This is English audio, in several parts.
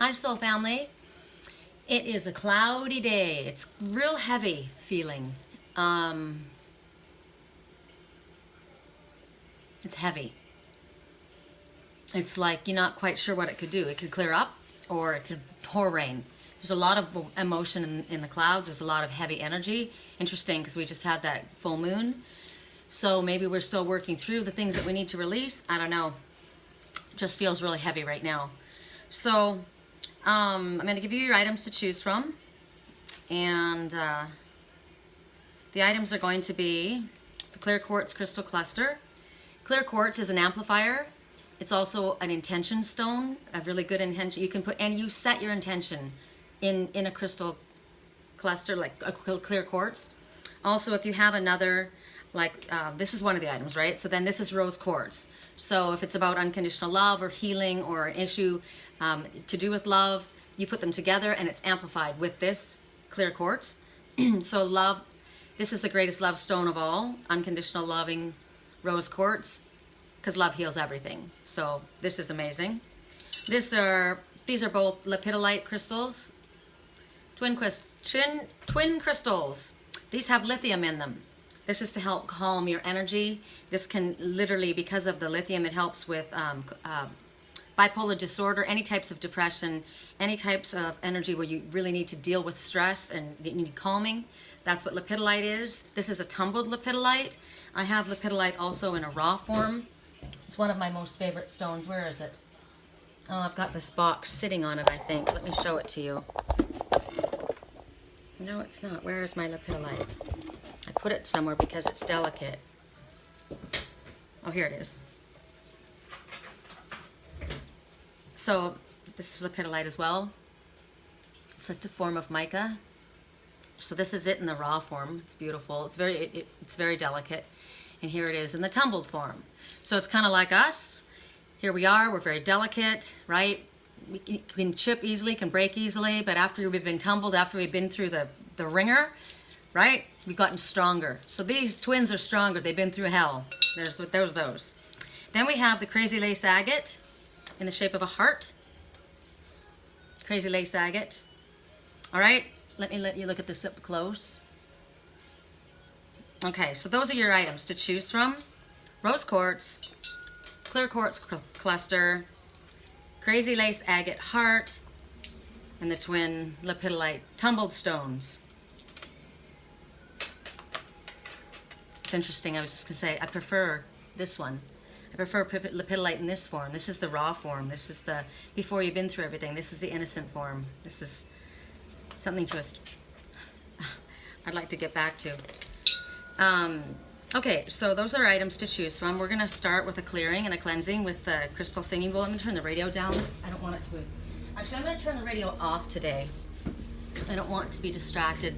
Hi, soul family. It is a cloudy day. It's real heavy feeling. It's heavy. It's like you're not quite sure what it could do. It could clear up or it could pour rain. There's a lot of emotion in the clouds. There's a lot of heavy energy. Interesting, because we just had that full moon. So maybe we're still working through the things that we need to release. I don't know. Just feels really heavy right now. So I'm going to give you your items to choose from. And the items are going to be the clear quartz crystal cluster. Clear quartz is an amplifier. It's also an intention stone, a really good intention. You can put, and you set your intention in a crystal cluster, like a clear quartz. Also, if you have another, like this is one of the items, right? So then this is rose quartz. So if it's about unconditional love or healing or an issue to do with love, you put them together and it's amplified with this clear quartz. So love, this is the greatest love stone of all, unconditional loving rose quartz, because love heals everything. So this is amazing. These are both lepidolite crystals, twin crystals. These have lithium in them. This is to help calm your energy. This can literally, because of the lithium, it helps with bipolar disorder, any types of depression, any types of energy where you really need to deal with stress and you need calming. That's what lepidolite is. This is a tumbled lepidolite. I have lepidolite also in a raw form. It's one of my most favorite stones. Where is it? Oh, I've got this box sitting on it, I think. Let me show it to you. No, it's not. Where is my lepidolite? I put it somewhere because it's delicate. Oh, here it is. So this is lepidolite as well. It's a form of mica. So this is it in the raw form. It's beautiful. It's very delicate. And here it is in the tumbled form. So it's kind of like us. Here we are. We're very delicate, right? We can chip easily, can break easily, but after we've been tumbled, after we've been through the ringer, right? We've gotten stronger. So these twins are stronger. They've been through hell. There's those. Then we have the crazy lace agate in the shape of a heart. Crazy lace agate. All right, let you look at this up close. Okay, so those are your items to choose from. Rose quartz, clear quartz cluster, crazy lace agate heart, and the twin lepidolite tumbled stones. It's interesting. I was just going to say, I prefer this one. I prefer lepidolite in this form. This is the raw form. This is the, before you've been through everything, this is the innocent form. This is something just, I'd like to get back to. Okay, so those are items to choose from. We're going to start with a clearing and a cleansing with the crystal singing bowl. Let me turn the radio down. I don't want it to. Actually, I'm going to turn the radio off today. I don't want to be distracted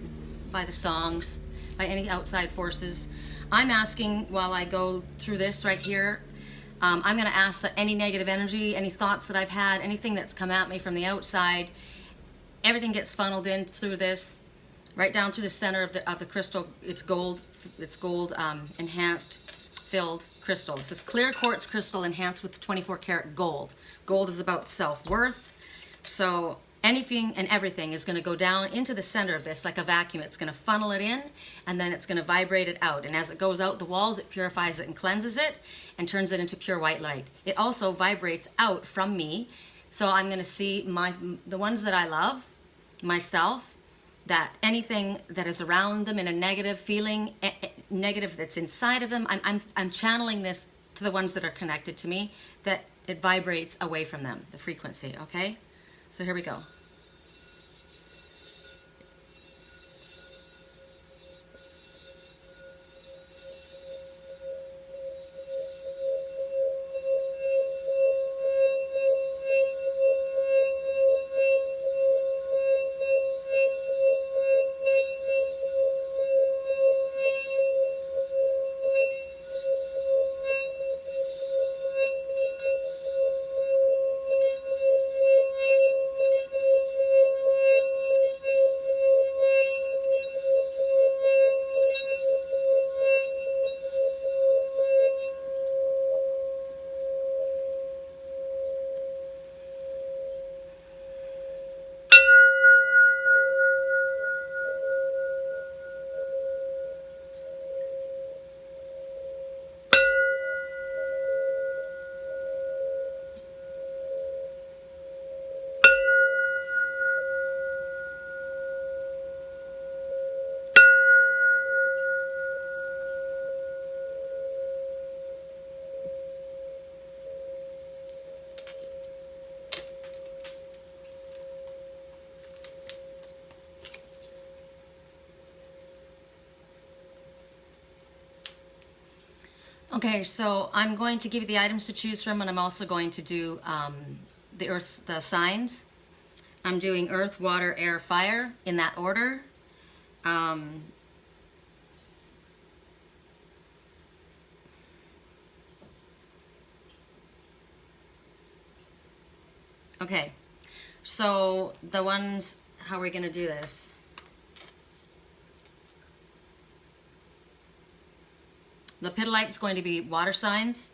by the songs, by any outside forces. I'm asking while I go through this right here, I'm going to ask that any negative energy, any thoughts that I've had, anything that's come at me from the outside, everything gets funneled in through this, right down through the center of the crystal. It's gold enhanced filled crystal. This is clear quartz crystal enhanced with 24 karat gold. Gold is about self-worth. So anything and everything is going to go down into the center of this like a vacuum. It's going to funnel it in, and then it's going to vibrate it out. And as it goes out the walls, it purifies it and cleanses it and turns it into pure white light. It also vibrates out from me. So I'm going to see the ones that I love, myself, that anything that is around them in a negative feeling, negative that's inside of them, I'm channeling this to the ones that are connected to me, that it vibrates away from them, the frequency, okay? So here we go. Okay, so I'm going to give you the items to choose from, and I'm also going to do the signs. I'm doing earth, water, air, fire in that order. Okay, so the ones, how are we going to do this? Lepidolite is going to be water signs.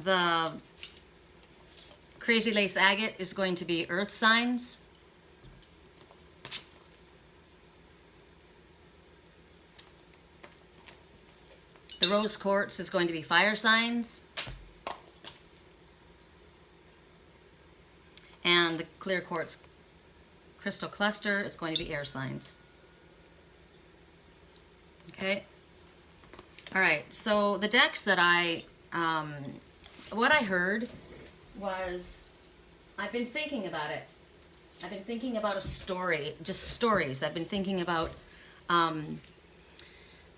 The crazy lace agate is going to be earth signs. The rose quartz is going to be fire signs. And the clear quartz crystal cluster is going to be air signs. Okay. All right. So the decks that what I heard was, I've been thinking about it. I've been thinking about a story, just stories. I've been thinking about,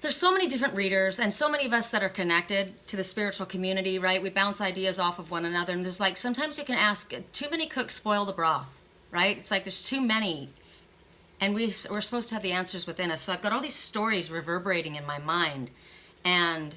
there's so many different readers and so many of us that are connected to the spiritual community, right? We bounce ideas off of one another, and there's like, sometimes you can ask, too many cooks spoil the broth, right? It's like there's too many, and we're supposed to have the answers within us. So I've got all these stories reverberating in my mind, and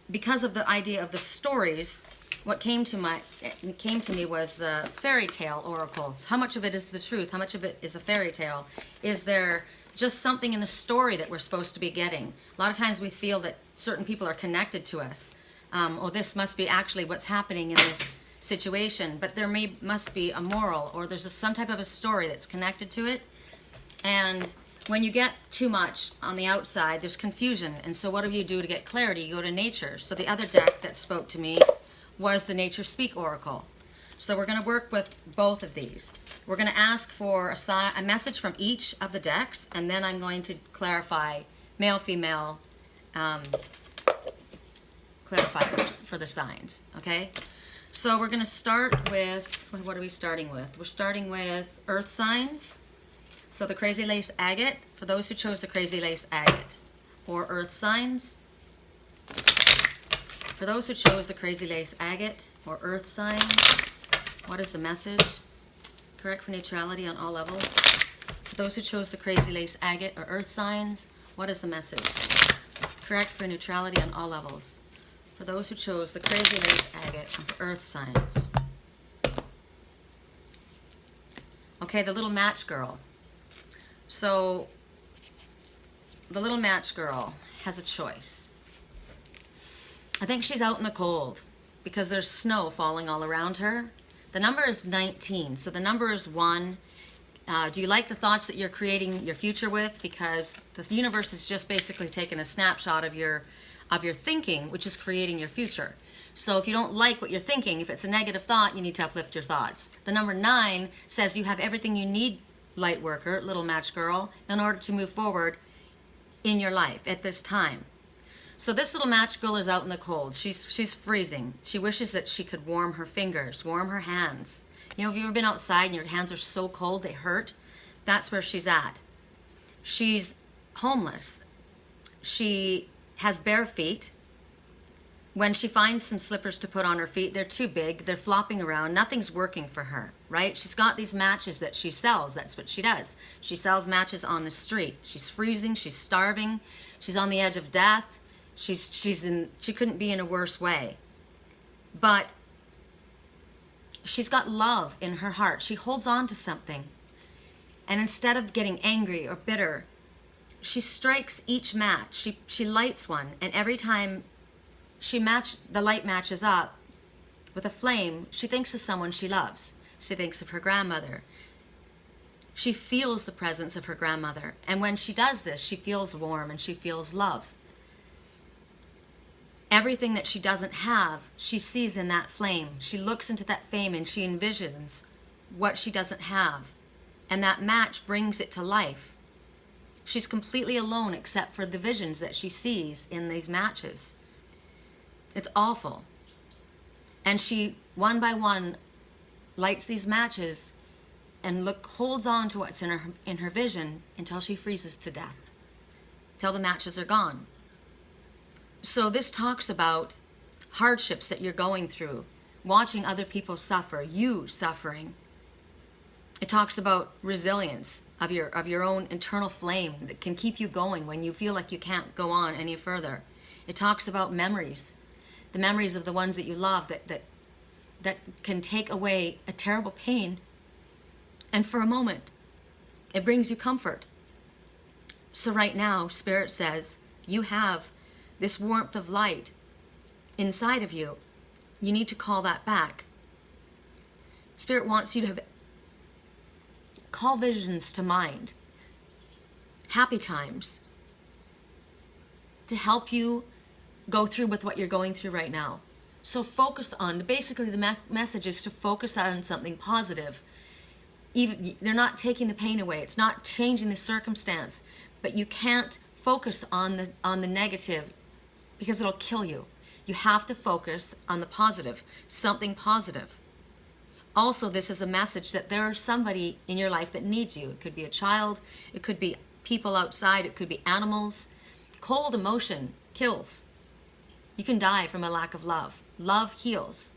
because of the idea of the stories, what came to me was the fairy tale oracles. How much of it is the truth? How much of it is a fairy tale? Is there just something in the story that we're supposed to be getting? A lot of times we feel that certain people are connected to us. Oh, this must be actually what's happening in this situation, but there must be a moral, or there's some type of a story that's connected to it. And when you get too much on the outside, there's confusion. And so what do you do to get clarity? You go to nature. So the other deck that spoke to me was the Nature Speak Oracle. So we're going to work with both of these. We're going to ask for a message from each of the decks, and then I'm going to clarify male, female clarifiers for the signs, okay? So we're going to start with, what are we starting with? We're starting with earth signs. So the crazy lace agate, for those who chose the crazy lace agate, or earth signs. For those who chose the crazy lace agate or earth signs, what is the message? Correct for neutrality on all levels. For those who chose the crazy lace agate or earth signs, what is the message? Correct for neutrality on all levels. For those who chose the crazy lace agate or earth signs. Okay, the little match girl. So the little match girl has a choice. I think she's out in the cold because there's snow falling all around her. The number is 19, so the number is 1. Do you like the thoughts that you're creating your future with? Because the universe is just basically taking a snapshot of your thinking, which is creating your future. So if you don't like what you're thinking, if it's a negative thought, you need to uplift your thoughts. The number 9 says you have everything you need, light worker, little match girl, in order to move forward in your life at this time. So this little match girl is out in the cold. She's freezing. She wishes that she could warm her fingers, warm her hands. You know, have you ever been outside and your hands are so cold they hurt? That's where she's at. She's homeless. She has bare feet. When she finds some slippers to put on her feet, they're too big. They're flopping around. Nothing's working for her, right? She's got these matches that she sells. That's what she does. She sells matches on the street. She's freezing. She's starving. She's on the edge of death. She couldn't be in a worse way. But she's got love in her heart. She holds on to something. And instead of getting angry or bitter, she strikes each match. She lights one, and every time the light matches up with a flame, she thinks of someone she loves. She thinks of her grandmother. She feels the presence of her grandmother. And when she does this, she feels warm and she feels love. Everything that she doesn't have, she sees in that flame. She looks into that flame and she envisions what she doesn't have. And that match brings it to life. She's completely alone except for the visions that she sees in these matches. It's awful. And she, one by one, lights these matches and holds on to what's in her vision until she freezes to death, till the matches are gone. So this talks about hardships that you're going through, watching other people suffer, you suffering. It talks about resilience of your own internal flame that can keep you going when you feel like you can't go on any further. It talks about memories, the memories of the ones that you love that can take away a terrible pain. And for a moment, it brings you comfort. So right now, Spirit says, you have this warmth of light inside of you. You need to call that back. Spirit wants you to call visions to mind, happy times, to help you go through with what you're going through right now. So focus on, basically the message is to focus on something positive. Even they're not taking the pain away. It's not changing the circumstance, but you can't focus on the negative because it'll kill you. You have to focus on the positive, something positive. Also, this is a message that there's somebody in your life that needs you. It could be a child, it could be people outside, it could be animals. Cold emotion kills. You can die from a lack of love. Love heals.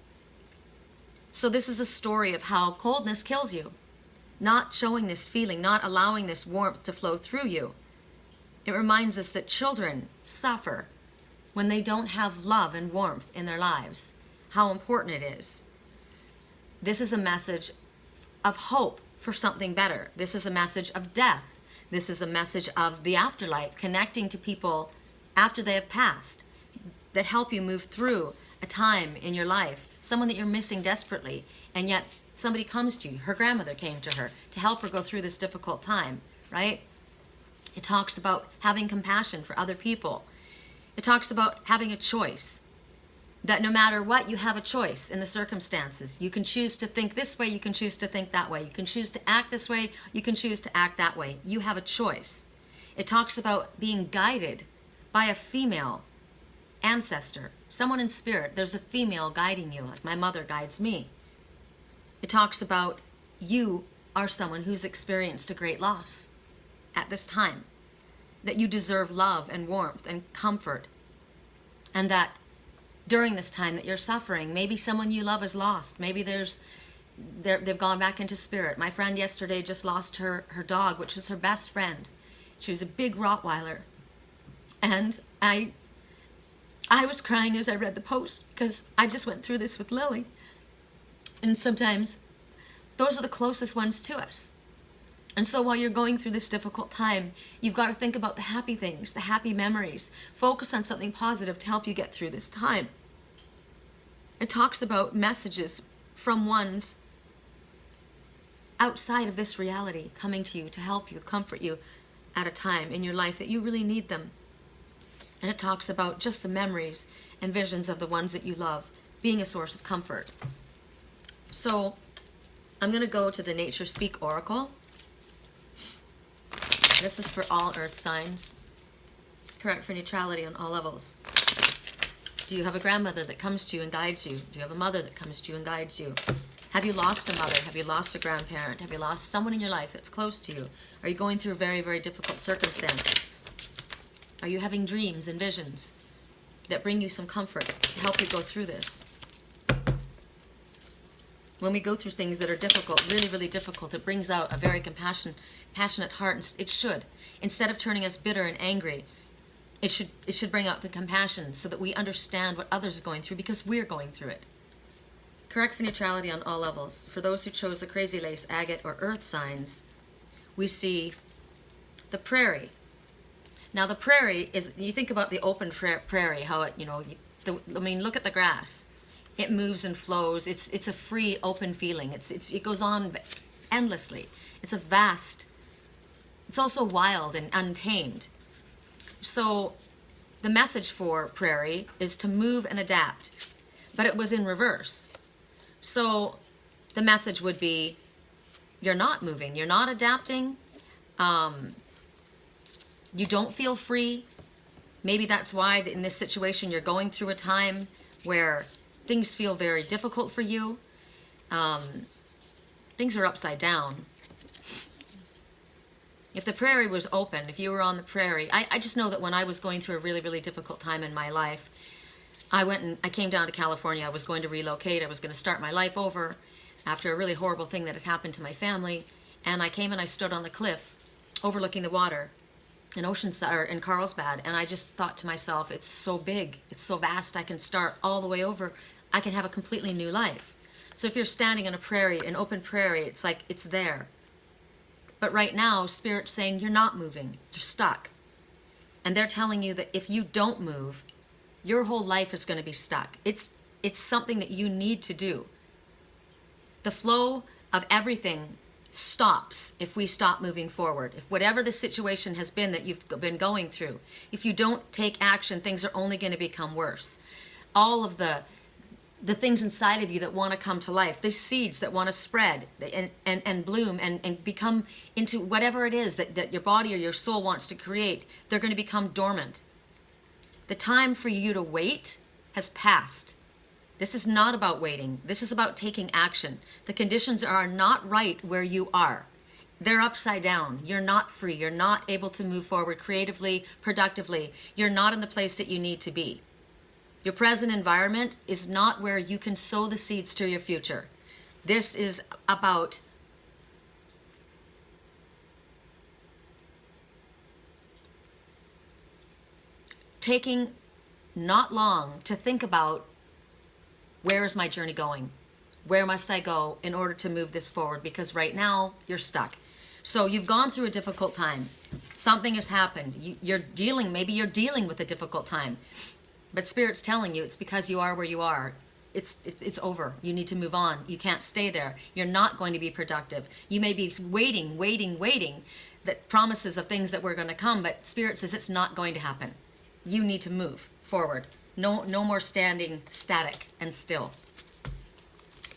So this is a story of how coldness kills you. Not showing this feeling, not allowing this warmth to flow through you. It reminds us that children suffer when they don't have love and warmth in their lives. How important it is. This is a message of hope for something better. This is a message of death. This is a message of the afterlife, connecting to people after they have passed that help you move through a time in your life, someone that you're missing desperately, and yet somebody comes to you. Her grandmother came to her to help her go through this difficult time, right? It talks about having compassion for other people. It talks about having a choice. That no matter what, you have a choice in the circumstances. You can choose to think this way, you can choose to think that way. You can choose to act this way, you can choose to act that way. You have a choice. It talks about being guided by a female ancestor, someone in spirit. There's a female guiding you, like my mother guides me. It talks about you are someone who's experienced a great loss at this time, that you deserve love and warmth and comfort, and that during this time that you're suffering, maybe someone you love is lost. Maybe they've gone back into spirit. My friend yesterday just lost her dog, which was her best friend. She was a big Rottweiler. And I was crying as I read the post because I just went through this with Lily. And sometimes those are the closest ones to us. And so while you're going through this difficult time, you've got to think about the happy things, the happy memories. Focus on something positive to help you get through this time. It talks about messages from ones outside of this reality coming to you to help you, comfort you at a time in your life that you really need them. And it talks about just the memories and visions of the ones that you love being a source of comfort. So I'm going to go to the Nature Speak Oracle. This is for all earth signs. Correct for neutrality on all levels. Do you have a grandmother that comes to you and guides you? Do you have a mother that comes to you and guides you? Have you lost a mother? Have you lost a grandparent? Have you lost someone in your life that's close to you? Are you going through a very, very difficult circumstance? Are you having dreams and visions that bring you some comfort to help you go through this? When we go through things that are difficult, really, really difficult, it brings out a very passionate heart. It should. Instead of turning us bitter and angry, it should bring out the compassion so that we understand what others are going through because we're going through it. Correct for neutrality on all levels. For those who chose the crazy lace, agate, or earth signs, we see the prairie. Now the prairie is, you think about the open prairie, how it, look at the grass. It moves and flows. It's a free, open feeling. It goes on endlessly. It's a vast, it's also wild and untamed. So the message for prairie is to move and adapt, but it was in reverse. So the message would be, you're not moving, you're not adapting, you don't feel free. Maybe that's why in this situation you're going through a time where things feel very difficult for you. Things are upside down. If the prairie was open, if you were on the prairie, I just know that when I was going through a really, really difficult time in my life, I came down to California. I was going to relocate. I was going to start my life over after a really horrible thing that had happened to my family. And I came and I stood on the cliff overlooking the water in in Carlsbad. And I just thought to myself, it's so big. It's so vast. I can start all the way over. I can have a completely new life. So if you're standing in a prairie, an open prairie, it's like it's there. But right now, Spirit's saying you're not moving. You're stuck. And they're telling you that if you don't move, your whole life is going to be stuck. It's something that you need to do. The flow of everything stops if we stop moving forward. If whatever the situation has been that you've been going through, if you don't take action, things are only going to become worse. All of the things inside of you that want to come to life, the seeds that want to spread and bloom and become into whatever it is that your body or your soul wants to create, they're going to become dormant. The time for you to wait has passed. This is not about waiting. This is about taking action. The conditions are not right where you are. They're upside down. You're not free. You're not able to move forward creatively, productively. You're not in the place that you need to be. Your present environment is not where you can sow the seeds to your future. This is about taking not long to think about, where is my journey going? Where must I go in order to move this forward? Because right now you're stuck. So you've gone through a difficult time. Something has happened. Maybe you're dealing with a difficult time. But Spirit's telling you it's because you are where you are. It's over. You need to move on. You can't stay there. You're not going to be productive. You may be waiting, that promises of things that were going to come, but Spirit says it's not going to happen. You need to move forward. No more standing static and still.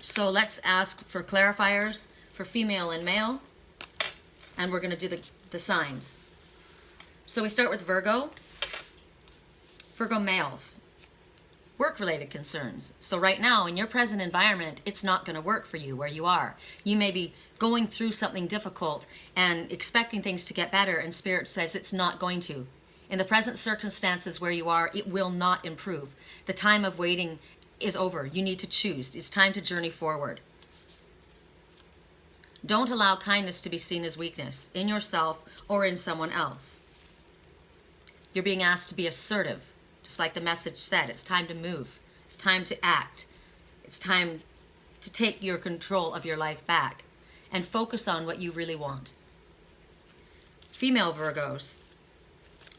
So let's ask for clarifiers for female and male, and we're going to do the signs. So we start with Virgo. Virgo males, work-related concerns. So right now, in your present environment, it's not going to work for you where you are. You may be going through something difficult and expecting things to get better, and Spirit says it's not going to. In the present circumstances where you are, it will not improve. The time of waiting is over. You need to choose. It's time to journey forward. Don't allow kindness to be seen as weakness in yourself or in someone else. You're being asked to be assertive. Just like the message said, it's time to move. It's time to act. It's time to take your control of your life back and focus on what you really want. Female Virgos,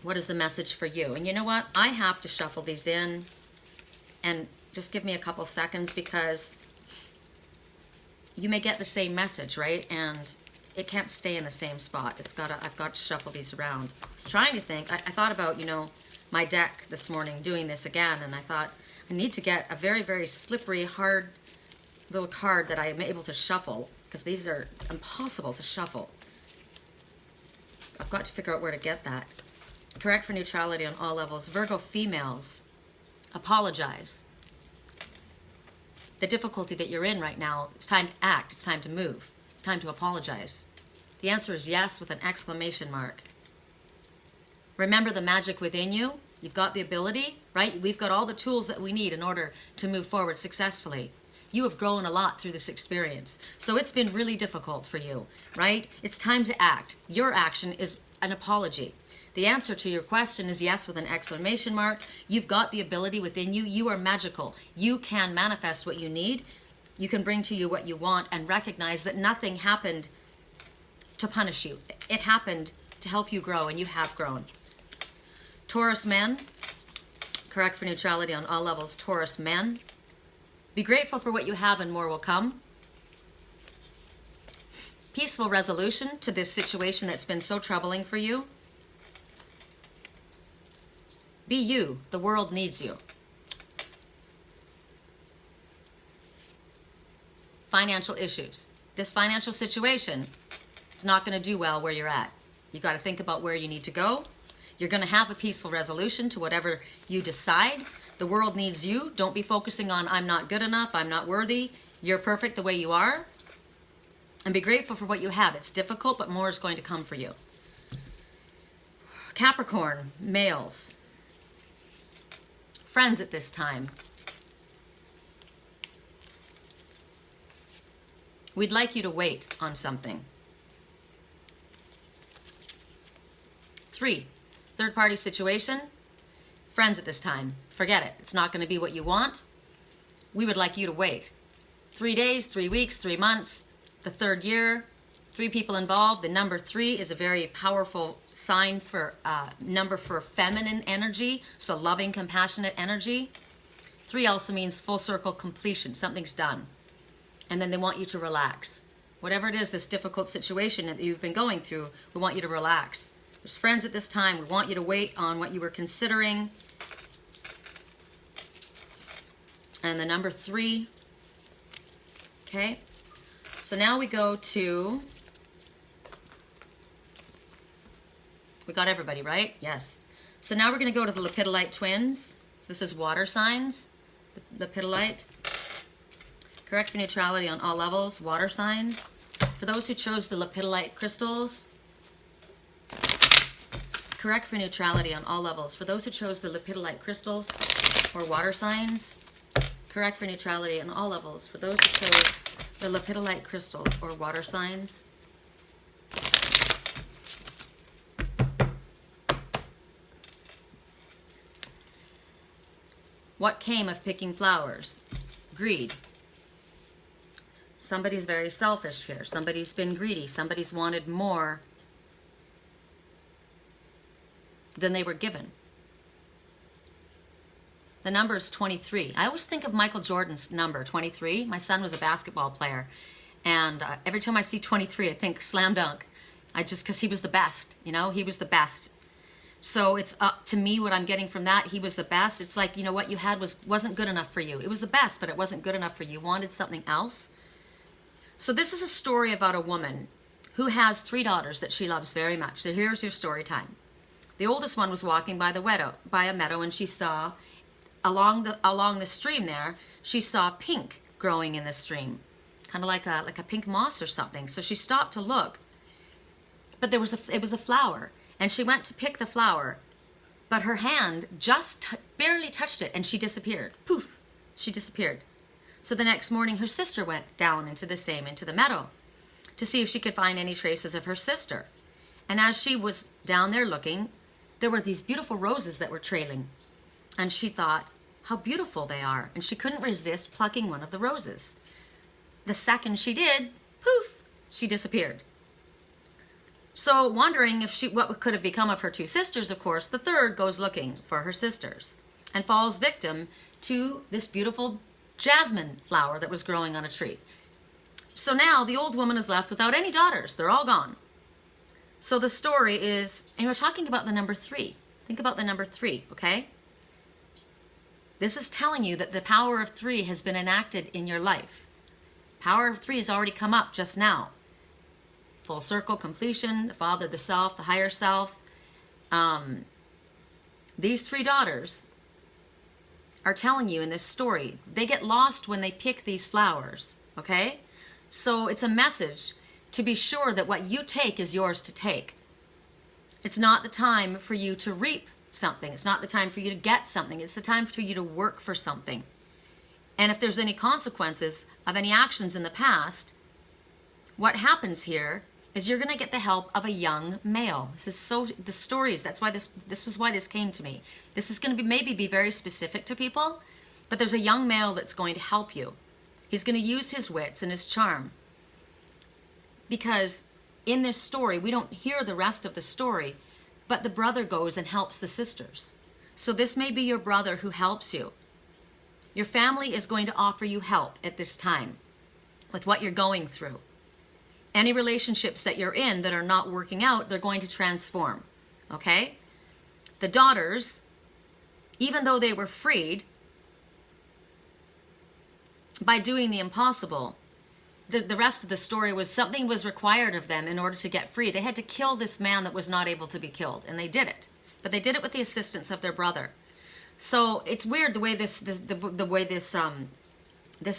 what is the message for you? And you know what? I have to shuffle these in, and just give me a couple seconds because you may get the same message, right? And it can't stay in the same spot. I've got to shuffle these around. I was trying to think. I thought about, my deck this morning, doing this again, and I thought I need to get a very, very slippery, hard little card that I am able to shuffle, because these are impossible to shuffle. I've got to figure out where to get that. Correct for neutrality on all levels. Virgo females, apologize. The difficulty that you're in right now, it's time to act, it's time to move, it's time to apologize. The answer is yes with an exclamation mark. Remember the magic within you. You've got the ability, right? We've got all the tools that we need in order to move forward successfully. You have grown a lot through this experience. So it's been really difficult for you, right? It's time to act. Your action is an apology. The answer to your question is yes with an exclamation mark. You've got the ability within you. You are magical. You can manifest what you need. You can bring to you what you want and recognize that nothing happened to punish you. It happened to help you grow, and you have grown. Taurus men, correct for neutrality on all levels. Taurus men, be grateful for what you have and more will come. Peaceful resolution to this situation that's been so troubling for you. Be you. The world needs you. Financial issues. This financial situation, it's not going to do well where you're at. You got to think about where you need to go. You're going to have a peaceful resolution to whatever you decide. The world needs you. Don't be focusing on I'm not good enough, I'm not worthy. You're perfect the way you are. And be grateful for what you have. It's difficult, but more is going to come for you. Capricorn, males. Friends at this time. We'd like you to wait on something. 3, third-party situation. Friends at this time. Forget it. It's not going to be what you want. We would like you to wait. 3 days, 3 weeks, 3 months, the 3rd year, 3 people involved. The number 3 is a very powerful sign for number for feminine energy, so loving, compassionate energy. 3 also means full circle completion. Something's done. And then they want you to relax. Whatever it is, this difficult situation that you've been going through, we want you to relax. There's friends at this time. We want you to wait on what you were considering. And the number 3. Okay. So now we go to, we got everybody, right? Yes. So now we're going to go to the Lepidolite twins. So this is water signs, the Lepidolite. Correct for neutrality on all levels, water signs. For those who chose the Lepidolite crystals, correct for neutrality on all levels. For those who chose the Lepidolite crystals or water signs, correct for neutrality on all levels. For those who chose the Lepidolite crystals or water signs, what came of picking flowers? Greed. Somebody's very selfish here. Somebody's been greedy. Somebody's wanted more than they were given. The number is 23. I always think of Michael Jordan's number, 23. My son was a basketball player. And every time I see 23, I think slam dunk. Because he was the best, you know? He was the best. So it's up to me what I'm getting from that. He was the best. It's like, you know, what you had wasn't good enough for you. It was the best, but it wasn't good enough for you. You wanted something else. So this is a story about a woman who has 3 daughters that she loves very much. So here's your story time. The oldest one was walking by a meadow, and she saw along the stream there, she saw pink growing in the stream, kind of like a pink moss or something. So she stopped to look, but it was a flower, and she went to pick the flower, but her hand just barely touched it, and she disappeared. Poof, she disappeared. So the next morning, her sister went down into the meadow to see if she could find any traces of her sister. And as she was down there looking, there were these beautiful roses that were trailing. And she thought, how beautiful they are. And she couldn't resist plucking one of the roses. The second she did, poof, she disappeared. So wondering what could have become of her 2 sisters, of course, the third goes looking for her sisters and falls victim to this beautiful jasmine flower that was growing on a tree. So now the old woman is left without any daughters. They're all gone. So the story is, and we're talking about the number 3. Think about the number 3, okay? This is telling you that the power of 3 has been enacted in your life. Power of 3 has already come up just now. Full circle, completion, the Father, the Self, the higher self. These 3 daughters are telling you in this story, they get lost when they pick these flowers, okay? So it's a message to be sure that what you take is yours to take. It's not the time for you to reap something. It's not the time for you to get something. It's the time for you to work for something. And if there's any consequences of any actions in the past, what happens here is you're going to get the help of a young male. This is so, the stories, that's why this was why this came to me. This is going to maybe be very specific to people, but there's a young male that's going to help you. He's going to use his wits and his charm. Because in this story, we don't hear the rest of the story, but the brother goes and helps the sisters. So this may be your brother who helps you. Your family is going to offer you help at this time with what you're going through. Any relationships that you're in that are not working out, they're going to transform, okay? The daughters, even though they were freed by doing the impossible, the rest of the story was something was required of them in order to get free. They had to kill this man that was not able to be killed, and they did it. But they did it with the assistance of their brother. So it's weird the way this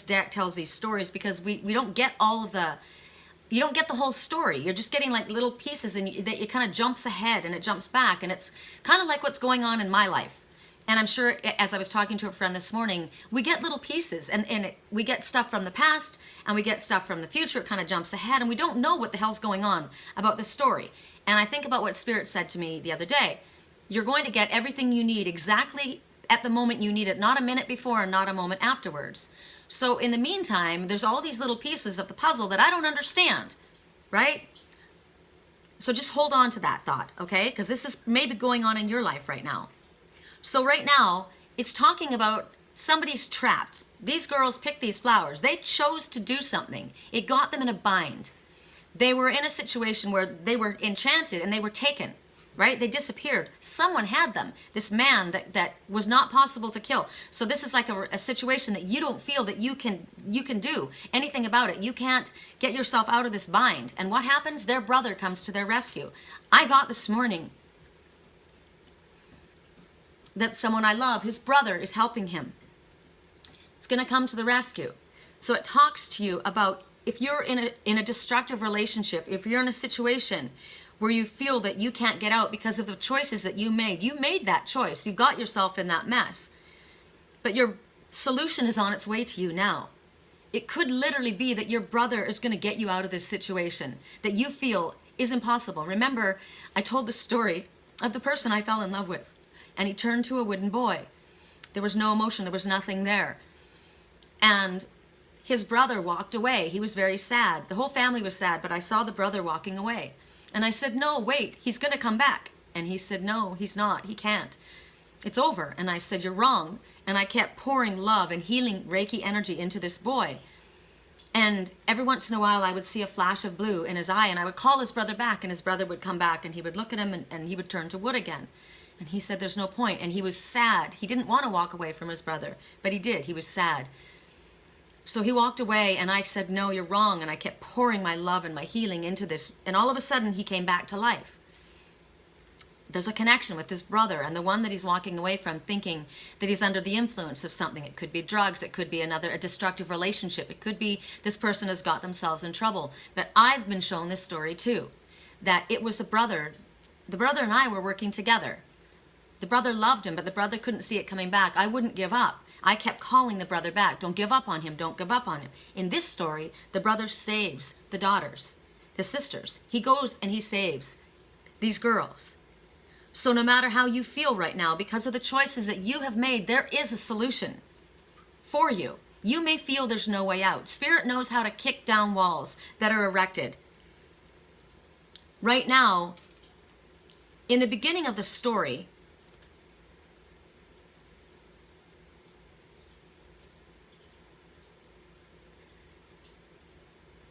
deck tells these stories, because we don't get all of the, You don't get the whole story. You're just getting like little pieces, and it kind of jumps ahead and it jumps back, and it's kind of like what's going on in my life. And I'm sure, as I was talking to a friend this morning, we get little pieces, and we get stuff from the past, and we get stuff from the future. It kind of jumps ahead, and we don't know what the hell's going on about the story. And I think about what Spirit said to me the other day. You're going to get everything you need exactly at the moment you need it, not a minute before and not a moment afterwards. So in the meantime, there's all these little pieces of the puzzle that I don't understand, right? So just hold on to that thought, okay? Because this is maybe going on in your life right now. So right now, it's talking about somebody's trapped. These girls picked these flowers. They chose to do something. It got them in a bind. They were in a situation where they were enchanted and they were taken, right? They disappeared. Someone had them. This man that was not possible to kill. So this is like a situation that you don't feel that you can do anything about it. You can't get yourself out of this bind. And what happens? Their brother comes to their rescue. I got this morning that someone I love, his brother is helping him. It's going to come to the rescue. So it talks to you about if you're in a destructive relationship, if you're in a situation where you feel that you can't get out because of the choices that you made that choice. You got yourself in that mess. But your solution is on its way to you now. It could literally be that your brother is going to get you out of this situation that you feel is impossible. Remember, I told the story of the person I fell in love with. And he turned to a wooden boy. There was no emotion. There was nothing there. And his brother walked away. He was very sad. The whole family was sad, but I saw the brother walking away. And I said, no, wait, he's going to come back. And he said, no, he's not. He can't. It's over. And I said, you're wrong. And I kept pouring love and healing Reiki energy into this boy. And every once in a while, I would see a flash of blue in his eye, and I would call his brother back, and his brother would come back, and he would look at him, and he would turn to wood again. And he said, there's no point. And he was sad. He didn't want to walk away from his brother, but he did. He was sad. So he walked away, and I said, no, you're wrong. And I kept pouring my love and my healing into this. And all of a sudden, he came back to life. There's a connection with his brother and the one that he's walking away from, thinking that he's under the influence of something. It could be drugs. It could be a destructive relationship. It could be this person has got themselves in trouble. But I've been shown this story too, that it was the brother. The brother and I were working together. The brother loved him, but the brother couldn't see it coming back. I wouldn't give up. I kept calling the brother back. Don't give up on him. Don't give up on him. In this story, the brother saves the daughters, the sisters. He goes and he saves these girls. So no matter how you feel right now, because of the choices that you have made, there is a solution for you. You may feel there's no way out. Spirit knows how to kick down walls that are erected. Right now, in the beginning of the story,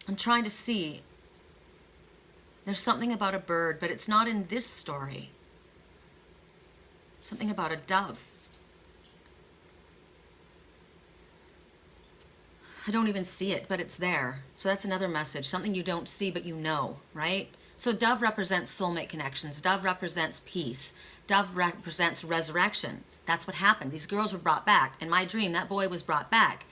I'm trying to see. There's something about a bird, but it's not in this story. Something about a dove. I don't even see it, but it's there. So that's another message. Something you don't see, but you know, right? So dove represents soulmate connections. Dove represents peace. Dove represents resurrection. That's what happened. These girls were brought back. In my dream, that boy was brought back.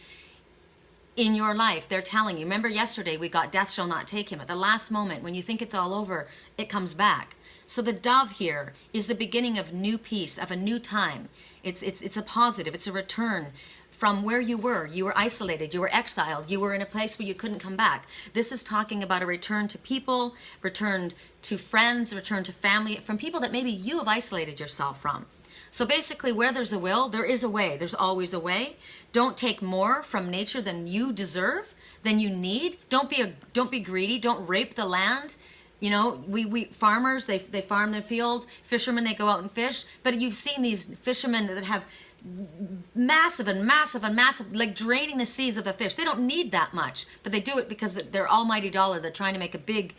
In your life, they're telling you. Remember yesterday we got death shall not take him. At the last moment, when you think it's all over, it comes back. So the dove here is the beginning of new peace, of a new time. It's a positive. It's a return from where you were. You were isolated. You were exiled. You were in a place where you couldn't come back. This is talking about a return to people, return to friends, return to family, from people that maybe you have isolated yourself from. So basically, where there's a will, there is a way. There's always a way. Don't take more from nature than you deserve, than you need. Don't be greedy. Don't rape the land. You know, we farmers, they farm their field. Fishermen, they go out and fish. But you've seen these fishermen that have massive, like draining the seas of the fish. They don't need that much, but they do it because they're almighty dollar. They're trying to make a big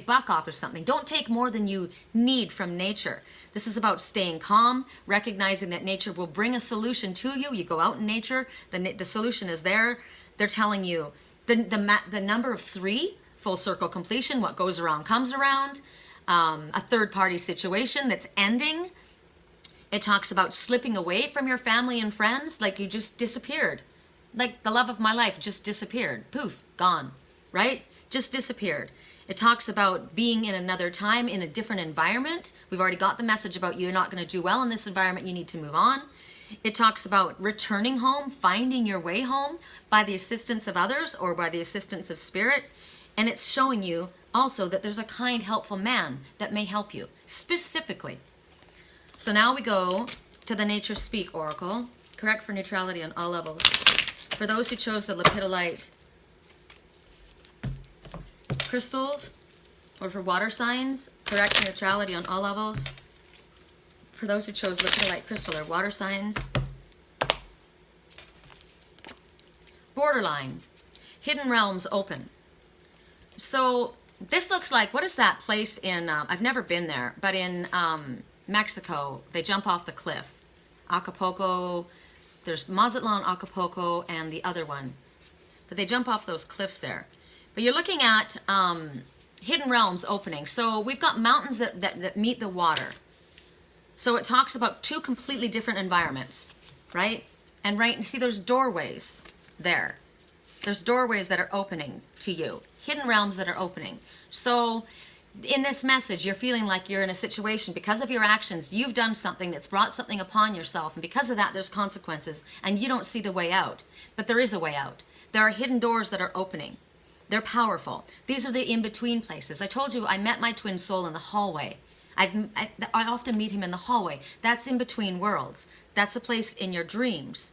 buck off of something. Don't take more than you need from nature. This is about staying calm, recognizing that nature will bring a solution to you. You go out in nature, the solution is there. They're telling you the number of 3, full circle completion, what goes around comes around, a third party situation that's ending. It talks about slipping away from your family and friends, like you just disappeared. Like the love of my life just disappeared. Poof, gone, right? just disappeared. It talks about being in another time, in a different environment. We've already got the message about you're not going to do well in this environment. You need to move on. It talks about returning home, finding your way home by the assistance of others or by the assistance of spirit. And it's showing you also that there's a kind, helpful man that may help you specifically. So now we go to the Nature Speak Oracle, correct for neutrality on all levels. For those who chose the Lepidolite crystals, or for water signs, correct for neutrality on all levels. For those who chose Lepidolite crystal or water signs. Borderline, hidden realms open. So this looks like, what is that place in, I've never been there, but in Mexico, they jump off the cliff. Acapulco, there's Mazatlan, Acapulco, and the other one. But they jump off those cliffs there. But you're looking at hidden realms opening. So we've got mountains that meet the water. So it talks about two completely different environments, right? And right, see there's doorways there. There's doorways that are opening to you. Hidden realms that are opening. So in this message, you're feeling like you're in a situation because of your actions. You've done something that's brought something upon yourself. And because of that, there's consequences. And you don't see the way out. But there is a way out. There are hidden doors that are opening. They're powerful. These are the in-between places. I told you I met my twin soul in the hallway. I often meet him in the hallway. That's in between worlds. That's a place in your dreams.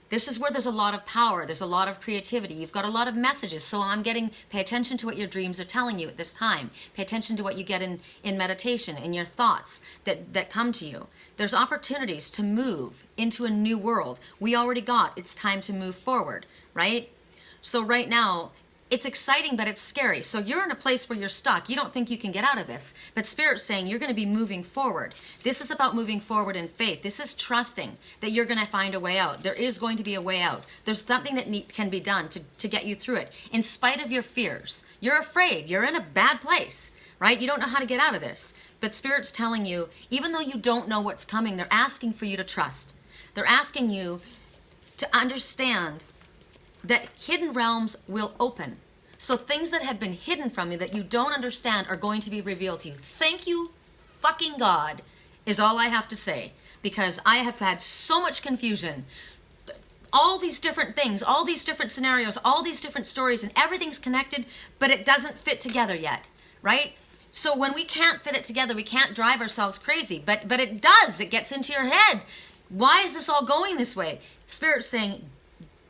This is where there's a lot of power. There's a lot of creativity. You've got a lot of messages. So I'm getting, pay attention to what your dreams are telling you at this time. Pay attention to what you get in meditation, in your thoughts that come to you. There's opportunities to move into a new world. We already got, it's time to move forward, right? So right now, it's exciting, but it's scary. So you're in a place where you're stuck. You don't think you can get out of this. But Spirit's saying you're going to be moving forward. This is about moving forward in faith. This is trusting that you're going to find a way out. There is going to be a way out. There's something that can be done to get you through it. In spite of your fears, you're afraid. You're in a bad place, right? You don't know how to get out of this. But Spirit's telling you, even though you don't know what's coming, they're asking for you to trust. They're asking you to understand that hidden realms will open. So things that have been hidden from you that you don't understand are going to be revealed to you. Thank you, fucking God, is all I have to say. Because I have had so much confusion. All these different things, all these different scenarios, all these different stories, and everything's connected, but it doesn't fit together yet, right? So when we can't fit it together, we can't drive ourselves crazy. But it does. It gets into your head. Why is this all going this way? Spirit's saying,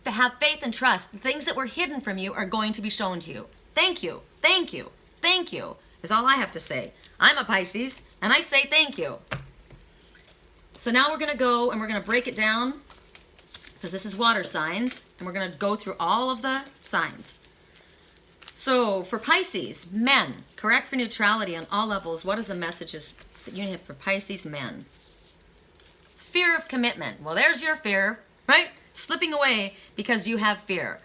have faith and trust. The things that were hidden from you are going to be shown to you. Thank you. Thank you. Thank you is all I have to say. I'm a Pisces, and I say thank you. So now we're going to go and we're going to break it down because this is water signs, and we're going to go through all of the signs. So for Pisces, men, correct for neutrality on all levels. What is the messages that you have for Pisces men? Fear of commitment. Well, there's your fear, right? Slipping away because you have fear.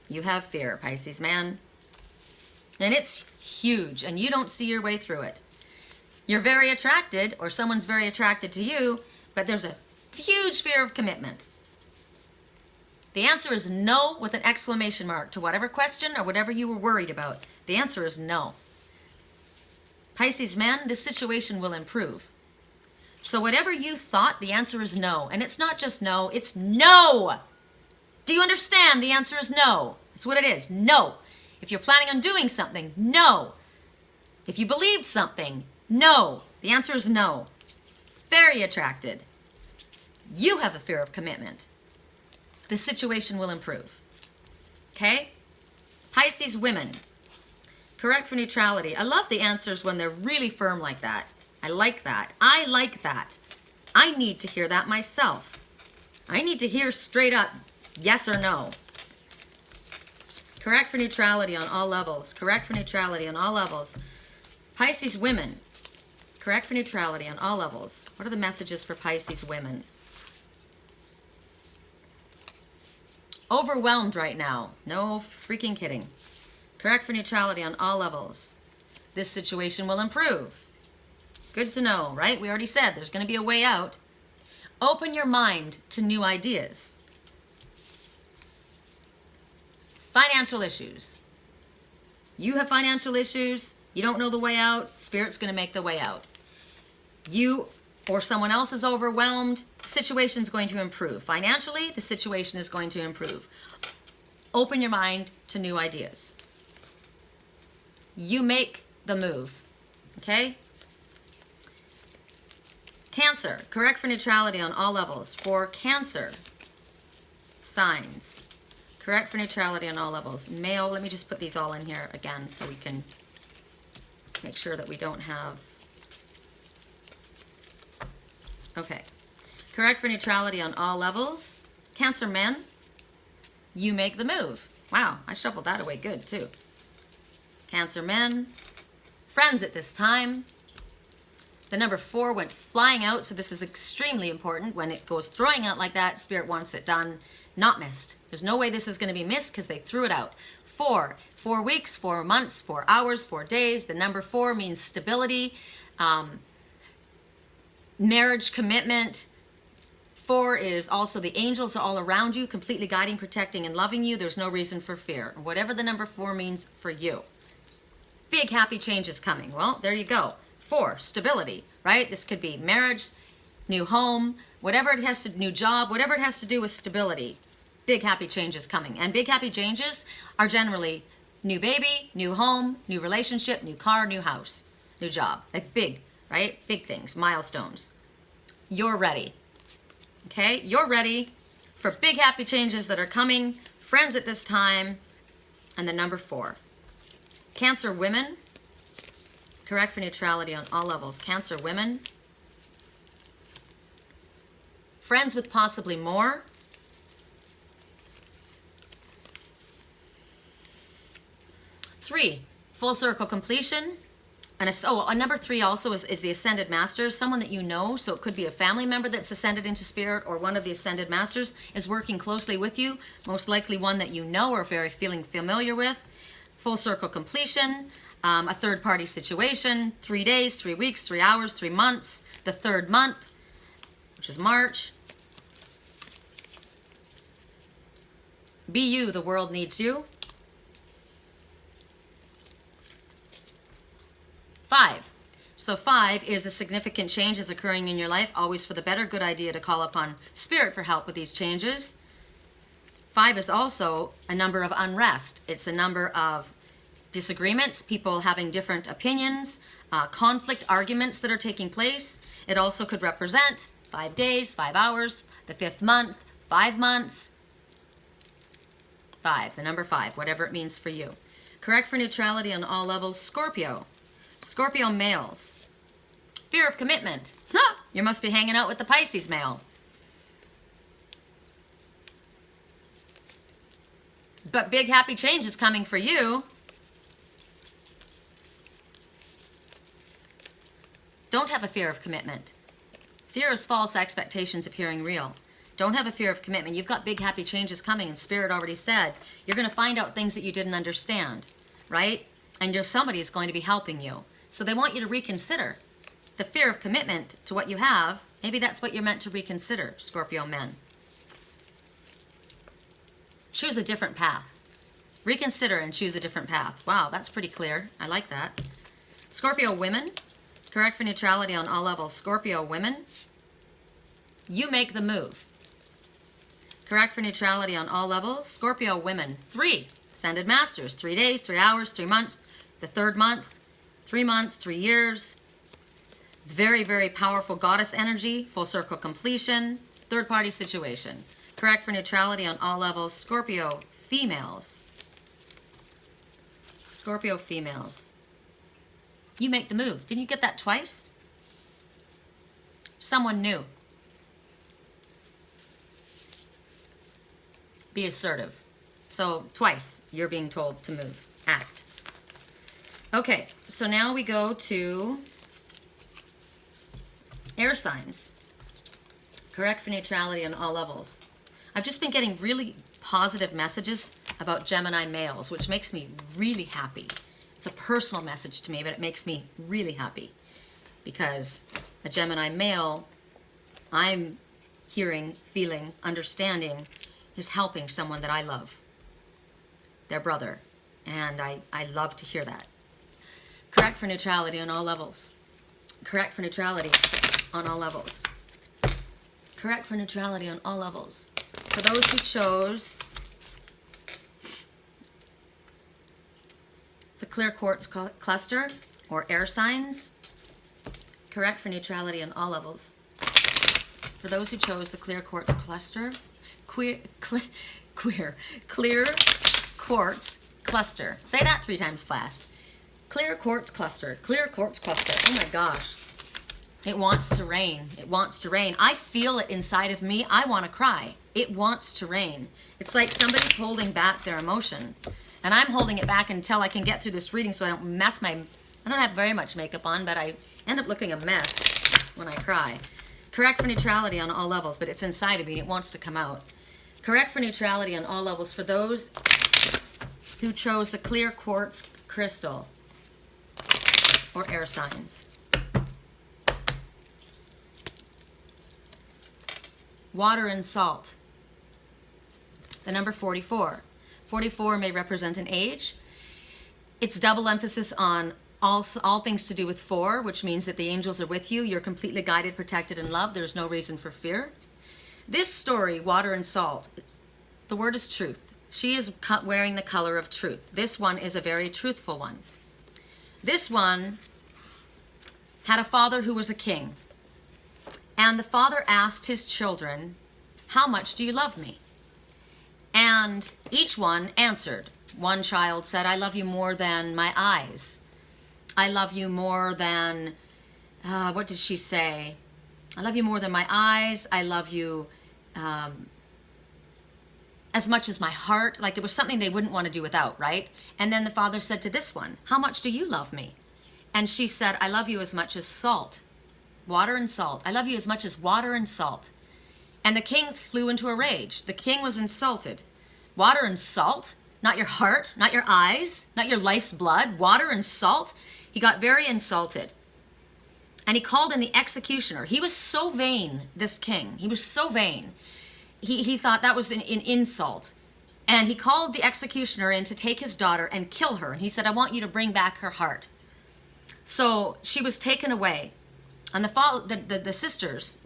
You have fear, Pisces man. And it's huge, and you don't see your way through it. You're very attracted, or someone's very attracted to you, but there's a huge fear of commitment. The answer is no with an exclamation mark to whatever question or whatever you were worried about. The answer is no. Pisces man, this situation will improve. So whatever you thought, the answer is no. And it's not just no, it's no. Do you understand? The answer is no. That's what it is. No. If you're planning on doing something, no. If you believed something, no. The answer is no. Very attracted. You have a fear of commitment. The situation will improve. Okay? Pisces women. Correct for neutrality. I love the answers when they're really firm like that. I like that. I like that. I need to hear that myself. I need to hear straight up yes or no. Correct for neutrality on all levels. Correct for neutrality on all levels. Pisces women. Correct for neutrality on all levels. What are the messages for Pisces women? Overwhelmed right now. No freaking kidding. Correct for neutrality on all levels. This situation will improve. Good to know, right? We already said there's going to be a way out. Open your mind to new ideas. Financial issues. You have financial issues. You don't know the way out. Spirit's going to make the way out. You or someone else is overwhelmed. The situation's going to improve. Financially, the situation is going to improve. Open your mind to new ideas. You make the move. Okay? Cancer, correct for neutrality on all levels. For Cancer signs, correct for neutrality on all levels. Male, let me just put these all in here again so we can make sure that we don't have... Okay. Correct for neutrality on all levels. Cancer men, you make the move. Wow, I shuffled that away good too. Cancer men, friends at this time. The number 4 went flying out, so this is extremely important. When it goes throwing out like that, Spirit wants it done, not missed. There's no way this is going to be missed because they threw it out. 4 weeks, 4 months, 4 hours, 4 days. The number 4 means stability, marriage, commitment. 4 is also the angels are all around you, completely guiding, protecting, and loving you. There's no reason for fear. Whatever the number 4 means for you. Big happy change is coming. Well, there you go. 4, stability, right? This could be marriage, new home, whatever it has to, new job, whatever it has to do with stability. Big happy change is coming. And big happy changes are generally new baby, new home, new relationship, new car, new house, new job. Like big, right? Big things, milestones. You're ready. Okay? You're ready for big happy changes that are coming. Friends at this time. And the number 4. Cancer women. Correct for neutrality on all levels. Cancer women. Friends with possibly more. Three, full circle completion. And a number 3 also is the Ascended Masters, someone that you know. So it could be a family member that's ascended into spirit, or one of the Ascended Masters is working closely with you. Most likely one that you know or very feeling familiar with. Full circle completion. A third-party situation, 3 days, 3 weeks, 3 hours, 3 months, the 3rd month, which is March. Be you, the world needs you. 5. So 5 is the significant changes occurring in your life, always for the better. Good idea to call upon Spirit for help with these changes. 5 is also a number of unrest. It's a number of disagreements, people having different opinions, conflict, arguments that are taking place. It also could represent 5 days, 5 hours, the 5th month, 5 months. 5, the number 5, whatever it means for you. Correct for neutrality on all levels. Scorpio. Scorpio males. Fear of commitment. You must be hanging out with the Pisces male. But big happy change is coming for you. Don't have a fear of commitment. Fear is false expectations appearing real. Don't have a fear of commitment. You've got big happy changes coming, and Spirit already said you're going to find out things that you didn't understand, right? And somebody is going to be helping you. So they want you to reconsider the fear of commitment to what you have. Maybe that's what you're meant to reconsider, Scorpio men. Choose a different path. Reconsider and choose a different path. Wow, that's pretty clear. I like that. Scorpio women. Correct for neutrality on all levels. Scorpio women, you make the move. Correct for neutrality on all levels. Scorpio women, 3 Ascended Masters, 3 days, 3 hours, 3 months, the 3rd month, 3 months, 3 years. Very, very powerful goddess energy, full circle completion, third-party situation. Correct for neutrality on all levels. Scorpio females. Scorpio females. You make the move. Didn't you get that twice? Someone new. Be assertive. So twice you're being told to move. Act. Okay, so now we go to air signs. Correct for neutrality on all levels. I've just been getting really positive messages about Gemini males, which makes me really happy. It's a personal message to me, but it makes me really happy because a Gemini male, I'm hearing, feeling, understanding, is helping someone that I love, their brother. And I love to hear that. Correct for neutrality on all levels. Correct for neutrality on all levels. Correct for neutrality on all levels. For those who chose the clear quartz cluster or air signs, correct for neutrality on all levels. For those who chose the clear quartz cluster, clear quartz cluster. Say that 3 times fast. Clear quartz cluster, clear quartz cluster. Oh my gosh. It wants to rain. It wants to rain. I feel it inside of me. I want to cry. It wants to rain. It's like somebody's holding back their emotion. And I'm holding it back until I can get through this reading so I don't mess my... I don't have very much makeup on, but I end up looking a mess when I cry. Correct for neutrality on all levels, but it's inside of me and it wants to come out. Correct for neutrality on all levels for those who chose the clear quartz crystal or air signs. Water and salt. The number 44. 44 may represent an age. It's double emphasis on all things to do with 4, which means that the angels are with you. You're completely guided, protected, and loved. There's no reason for fear. This story, water and salt, the word is truth. She is wearing the color of truth. This one is a very truthful one. This one had a father who was a king. And the father asked his children, "How much do you love me?" And each one answered. One child said, "I love you more than my eyes. I love you more than," what did she say? "I love you more than my eyes. I love you as much as my heart." Like it was something they wouldn't want to do without, right? And then the father said to this one, "How much do you love me?" And she said, "I love you as much as salt. Water and salt. I love you as much as water and salt." And the king flew into a rage. The king was insulted. Water and salt? Not your heart, not your eyes, not your life's blood. Water and salt? He got very insulted. And he called in the executioner. He was so vain, this king. He was so vain. He thought that was an insult. And he called the executioner in to take his daughter and kill her. And he said, "I want you to bring back her heart." So she was taken away. And the sisters,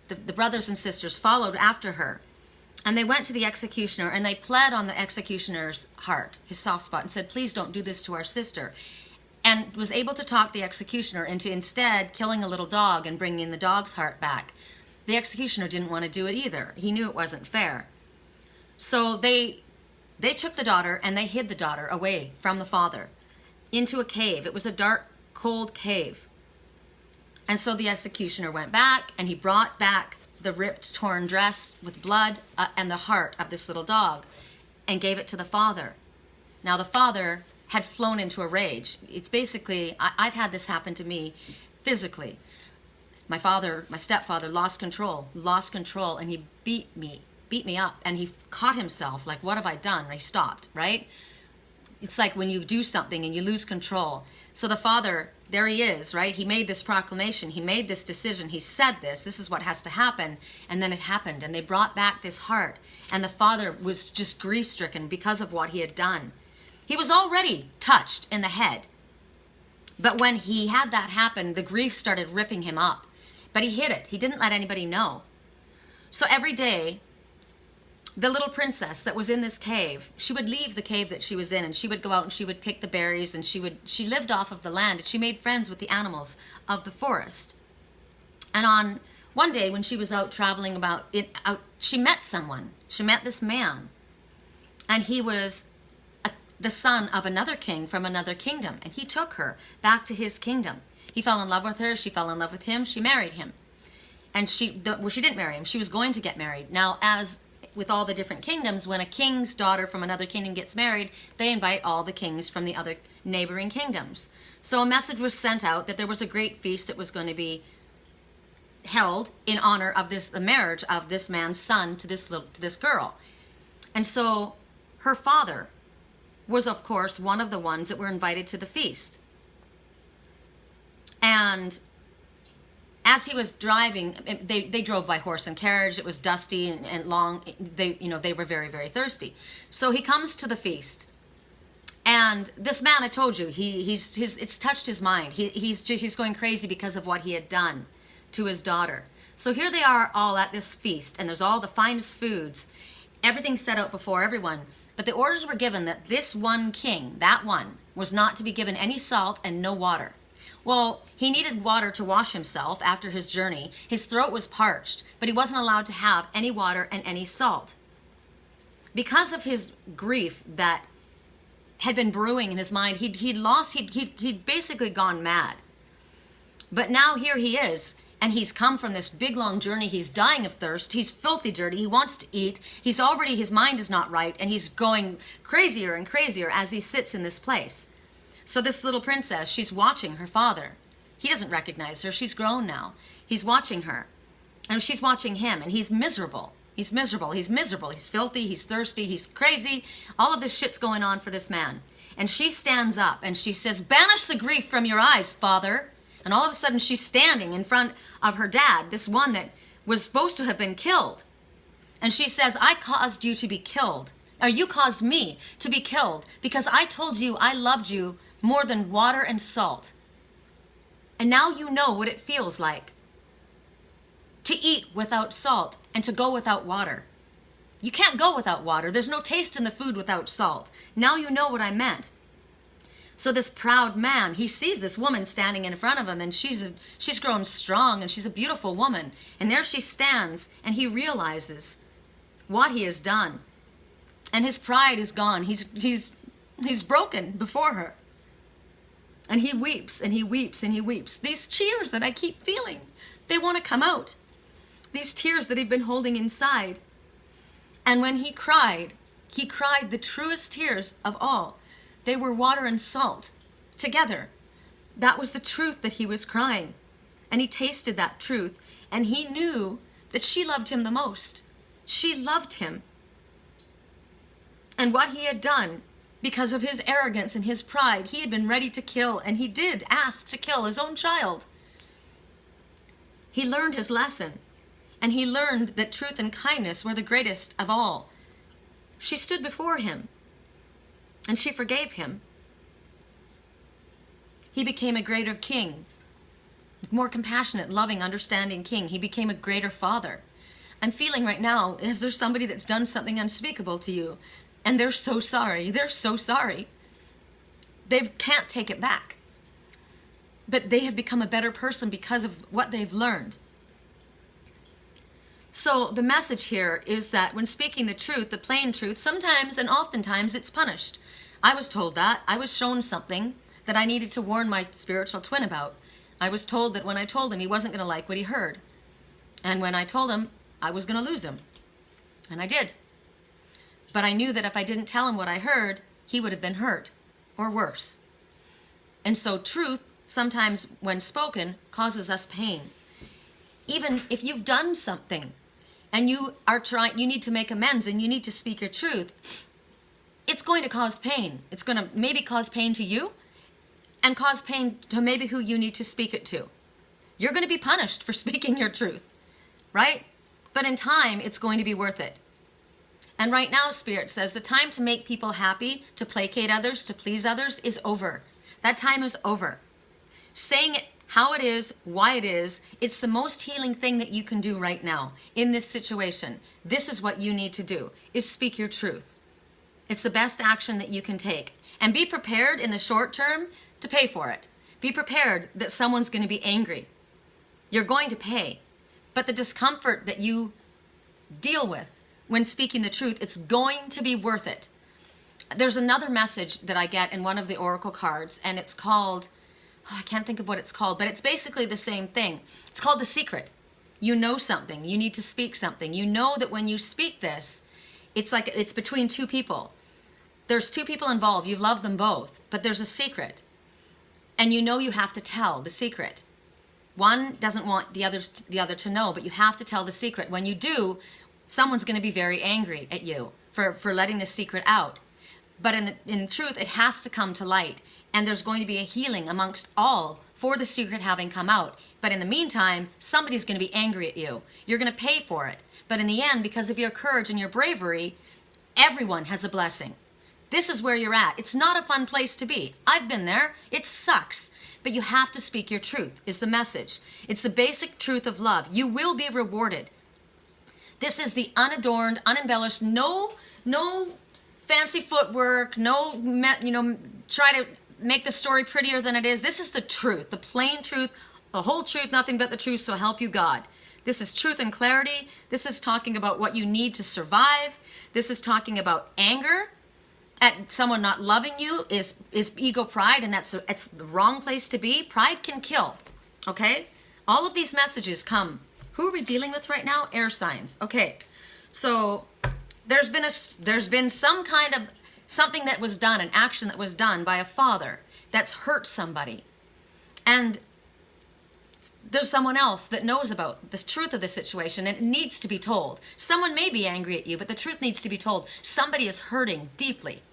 the brothers and sisters followed after her. And they went to the executioner and they pled on the executioner's heart, his soft spot, and said, "Please don't do this to our sister." And was able to talk the executioner into instead killing a little dog and bringing the dog's heart back. The executioner didn't want to do it either. He knew it wasn't fair. So they took the daughter and they hid the daughter away from the father into a cave. It was a dark, cold cave. And so the executioner went back and he brought back the ripped, torn dress with blood and the heart of this little dog and gave it to the father. Now the father had flown into a rage. It's basically, I've had this happen to me physically. My stepfather lost control, and he beat me up, and he caught himself like, "What have I done?" And he stopped, right? It's like when you do something and you lose control. So the father, there he is, right? He made this proclamation. He made this decision. He said this is what has to happen. And then it happened. And they brought back this heart. And the father was just grief-stricken because of what he had done. He was already touched in the head. But when he had that happen, the grief started ripping him up. But he hid it. He didn't let anybody know. So every day, the little princess that was in this cave, she would leave the cave that she was in and she would go out and she would pick the berries and she lived off of the land and she made friends with the animals of the forest. And on one day when she was out traveling she met someone. She met this man. And he was the son of another king from another kingdom. And he took her back to his kingdom. He fell in love with her. She fell in love with him. She married him. And she didn't marry him. She was going to get married. Now, as with all the different kingdoms, when a king's daughter from another kingdom gets married, they invite all the kings from the other neighboring kingdoms. So a message was sent out that there was a great feast that was going to be held in honor of the marriage of this man's son to this girl. And so her father was, of course, one of the ones that were invited to the feast. And as he was driving, they drove by horse and carriage. It was dusty and long. They were very, very thirsty. So he comes to the feast, And this man, I told you, it's touched his mind. He's going crazy because of what he had done to his daughter. So here they are all at this feast, and there's all the finest foods, everything set out before everyone. But the orders were given that this one king, that one, was not to be given any salt and no water. Well, he needed water to wash himself after his journey. His throat was parched, but he wasn't allowed to have any water and any salt. Because of his grief that had been brewing in his mind, he'd basically gone mad. But now here he is, and he's come from this big long journey. He's dying of thirst. He's filthy dirty. He wants to eat. His mind is not right, and he's going crazier and crazier as he sits in this place. So this little princess, she's watching her father. He doesn't recognize her. She's grown now. He's watching her, and she's watching him, and he's miserable. He's miserable. He's miserable. He's filthy. He's thirsty. He's crazy. All of this shit's going on for this man. And she stands up and she says, "Banish the grief from your eyes, father." And all of a sudden she's standing in front of her dad, this one that was supposed to have been killed. And she says, "I caused you to be killed. Or you caused me to be killed because I told you I loved you more than water and salt. And now you know what it feels like to eat without salt and to go without water. You can't go without water. There's no taste in the food without salt. Now you know what I meant." So this proud man, he sees this woman standing in front of him, and she's grown strong, and she's a beautiful woman. And there she stands, and he realizes what he has done. And his pride is gone. He's broken before her. And he weeps, and he weeps, and he weeps. These tears that I keep feeling, they want to come out. These tears that he'd been holding inside. And when he cried the truest tears of all. They were water and salt together. That was the truth that he was crying. And he tasted that truth, and he knew that she loved him the most. She loved him. And what he had done, because of his arrogance and his pride, he had been ready to kill, and he did ask to kill his own child. He learned his lesson, and he learned that truth and kindness were the greatest of all. She stood before him, and she forgave him. He became a greater king, more compassionate, loving, understanding king. He became a greater father. I'm feeling right now, is there somebody that's done something unspeakable to you, and they're so sorry. They're so sorry. They can't take it back. But they have become a better person because of what they've learned. So the message here is that when speaking the truth, the plain truth, sometimes and oftentimes it's punished. I was told that. I was shown something that I needed to warn my spiritual twin about. I was told that when I told him, he wasn't going to like what he heard. And when I told him, I was going to lose him. And I did. But I knew that if I didn't tell him what I heard, he would have been hurt, or worse. And so truth, sometimes when spoken, causes us pain. Even if you've done something and you need to make amends and you need to speak your truth, it's going to cause pain. It's going to maybe cause pain to you and cause pain to maybe who you need to speak it to. You're going to be punished for speaking your truth, right? But in time, it's going to be worth it. And right now, Spirit says the time to make people happy, to placate others, to please others is over. That time is over. Saying it how it is, why it is, it's the most healing thing that you can do right now in this situation. This is what you need to do, is speak your truth. It's the best action that you can take. And be prepared in the short term to pay for it. Be prepared that someone's going to be angry. You're going to pay. But the discomfort that you deal with when speaking the truth, it's going to be worth it. There's another message that I get in one of the oracle cards, and it's called, I can't think of what it's called, but it's basically the same thing. It's called The Secret. You know something. You need to speak something. You know that when you speak this, it's like it's between two people. There's two people involved. You love them both, but there's a secret. And you know you have to tell the secret. One doesn't want the other to know, but you have to tell the secret. When you do, someone's going to be very angry at you for letting the secret out. But in truth, it has to come to light. And there's going to be a healing amongst all for the secret having come out. But in the meantime, somebody's going to be angry at you. You're going to pay for it. But in the end, because of your courage and your bravery, everyone has a blessing. This is where you're at. It's not a fun place to be. I've been there. It sucks. But you have to speak your truth, is the message. It's the basic truth of love. You will be rewarded. This is the unadorned, unembellished, no fancy footwork, try to make the story prettier than it is. This is the truth, the plain truth, the whole truth, nothing but the truth, so help you God. This is truth and clarity. This is talking about what you need to survive. This is talking about anger at someone not loving you is ego pride, and it's the wrong place to be. Pride can kill, okay? All of these messages come. Who are we dealing with right now? Air signs. Okay, so there's been some kind of something that was done, an action that was done by a father that's hurt somebody, and there's someone else that knows about the truth of the situation, and it needs to be told. Someone may be angry at you, but the truth needs to be told. Somebody is hurting deeply,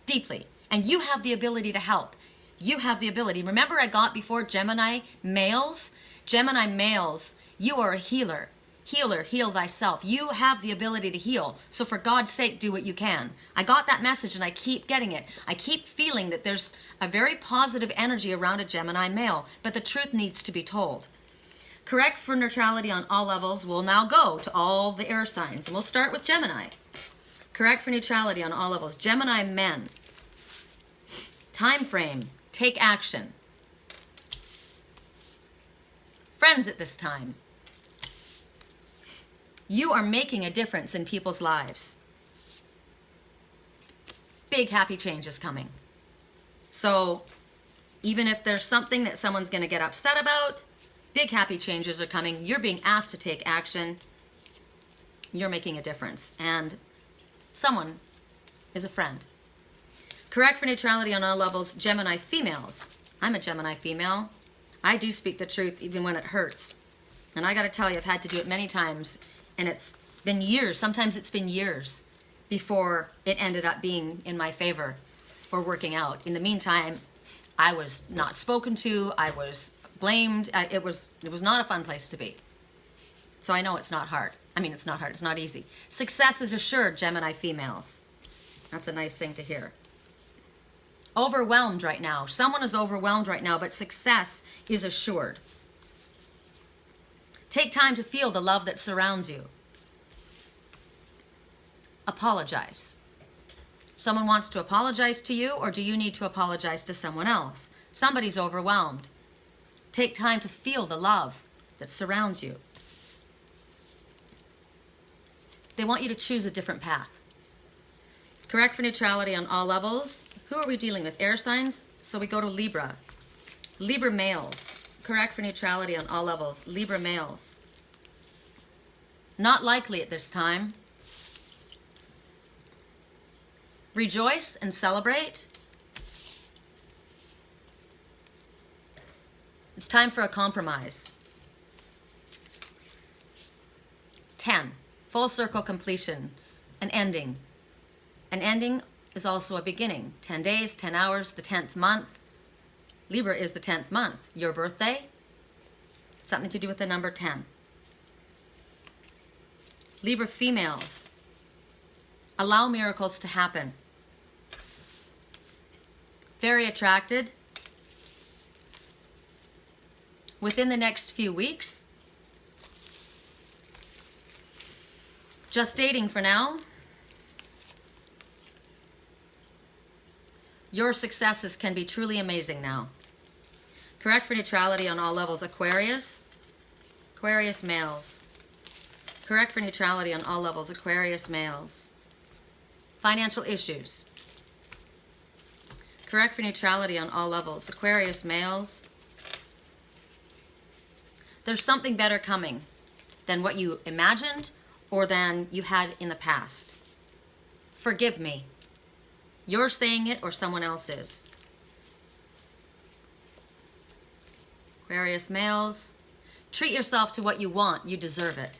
deeply, and you have the ability to help. You have the ability. Remember I got before Gemini males? Gemini males, you are a healer. Healer, heal thyself. You have the ability to heal. So for God's sake, do what you can. I got that message and I keep getting it. I keep feeling that there's a very positive energy around a Gemini male, but the truth needs to be told. Correct for neutrality on all levels. We'll now go to all the air signs, and we'll start with Gemini. Correct for neutrality on all levels. Gemini men. Time frame. Take action. Friends at this time. You are making a difference in people's lives. Big happy change is coming. So even if there's something that someone's going to get upset about, big happy changes are coming. You're being asked to take action. You're making a difference. And someone is a friend. Correct for neutrality on all levels. Gemini females. I'm a Gemini female. I do speak the truth even when it hurts. And I got to tell you, I've had to do it many times. And it's been years. Sometimes it's been years before it ended up being in my favor or working out. In the meantime, I was not spoken to. I was blamed. It was not a fun place to be. So I know it's not hard. I mean, it's not hard. It's not easy. Success is assured, Gemini females. That's a nice thing to hear. Overwhelmed right now. Someone is overwhelmed right now, but success is assured. Take time to feel the love that surrounds you. Apologize. Someone wants to apologize to you, or do you need to apologize to someone else? Somebody's overwhelmed. Take time to feel the love that surrounds you. They want you to choose a different path. Correct for neutrality on all levels. Who are we dealing with? Air signs. So we go to Libra. Libra males. Correct for neutrality on all levels. Libra males. Not likely at this time. Rejoice and celebrate. It's time for a compromise. 10. Full circle completion. An ending. An ending is also a beginning. 10 days, 10 hours, the 10th month. Libra is the 10th month. Your birthday, something to do with the number 10. Libra females, allow miracles to happen. Very attracted. Within the next few weeks. Just dating for now. Your successes can be truly amazing now. Correct for neutrality on all levels. Aquarius. Aquarius males. Correct for neutrality on all levels. Aquarius males. Financial issues. Correct for neutrality on all levels. Aquarius males. There's something better coming than what you imagined or than you had in the past. Forgive me. You're saying it or someone else is. Aquarius males, treat yourself to what you want. You deserve it.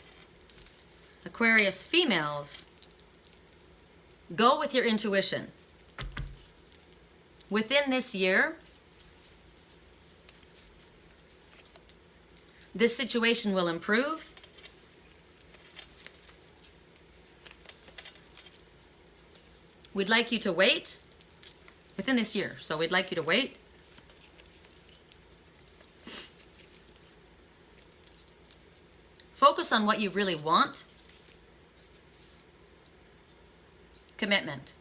Aquarius females, go with your intuition. Within this year, this situation will improve. We'd like you to wait within this year. So we'd like you to wait. Focus on what you really want. Commitment.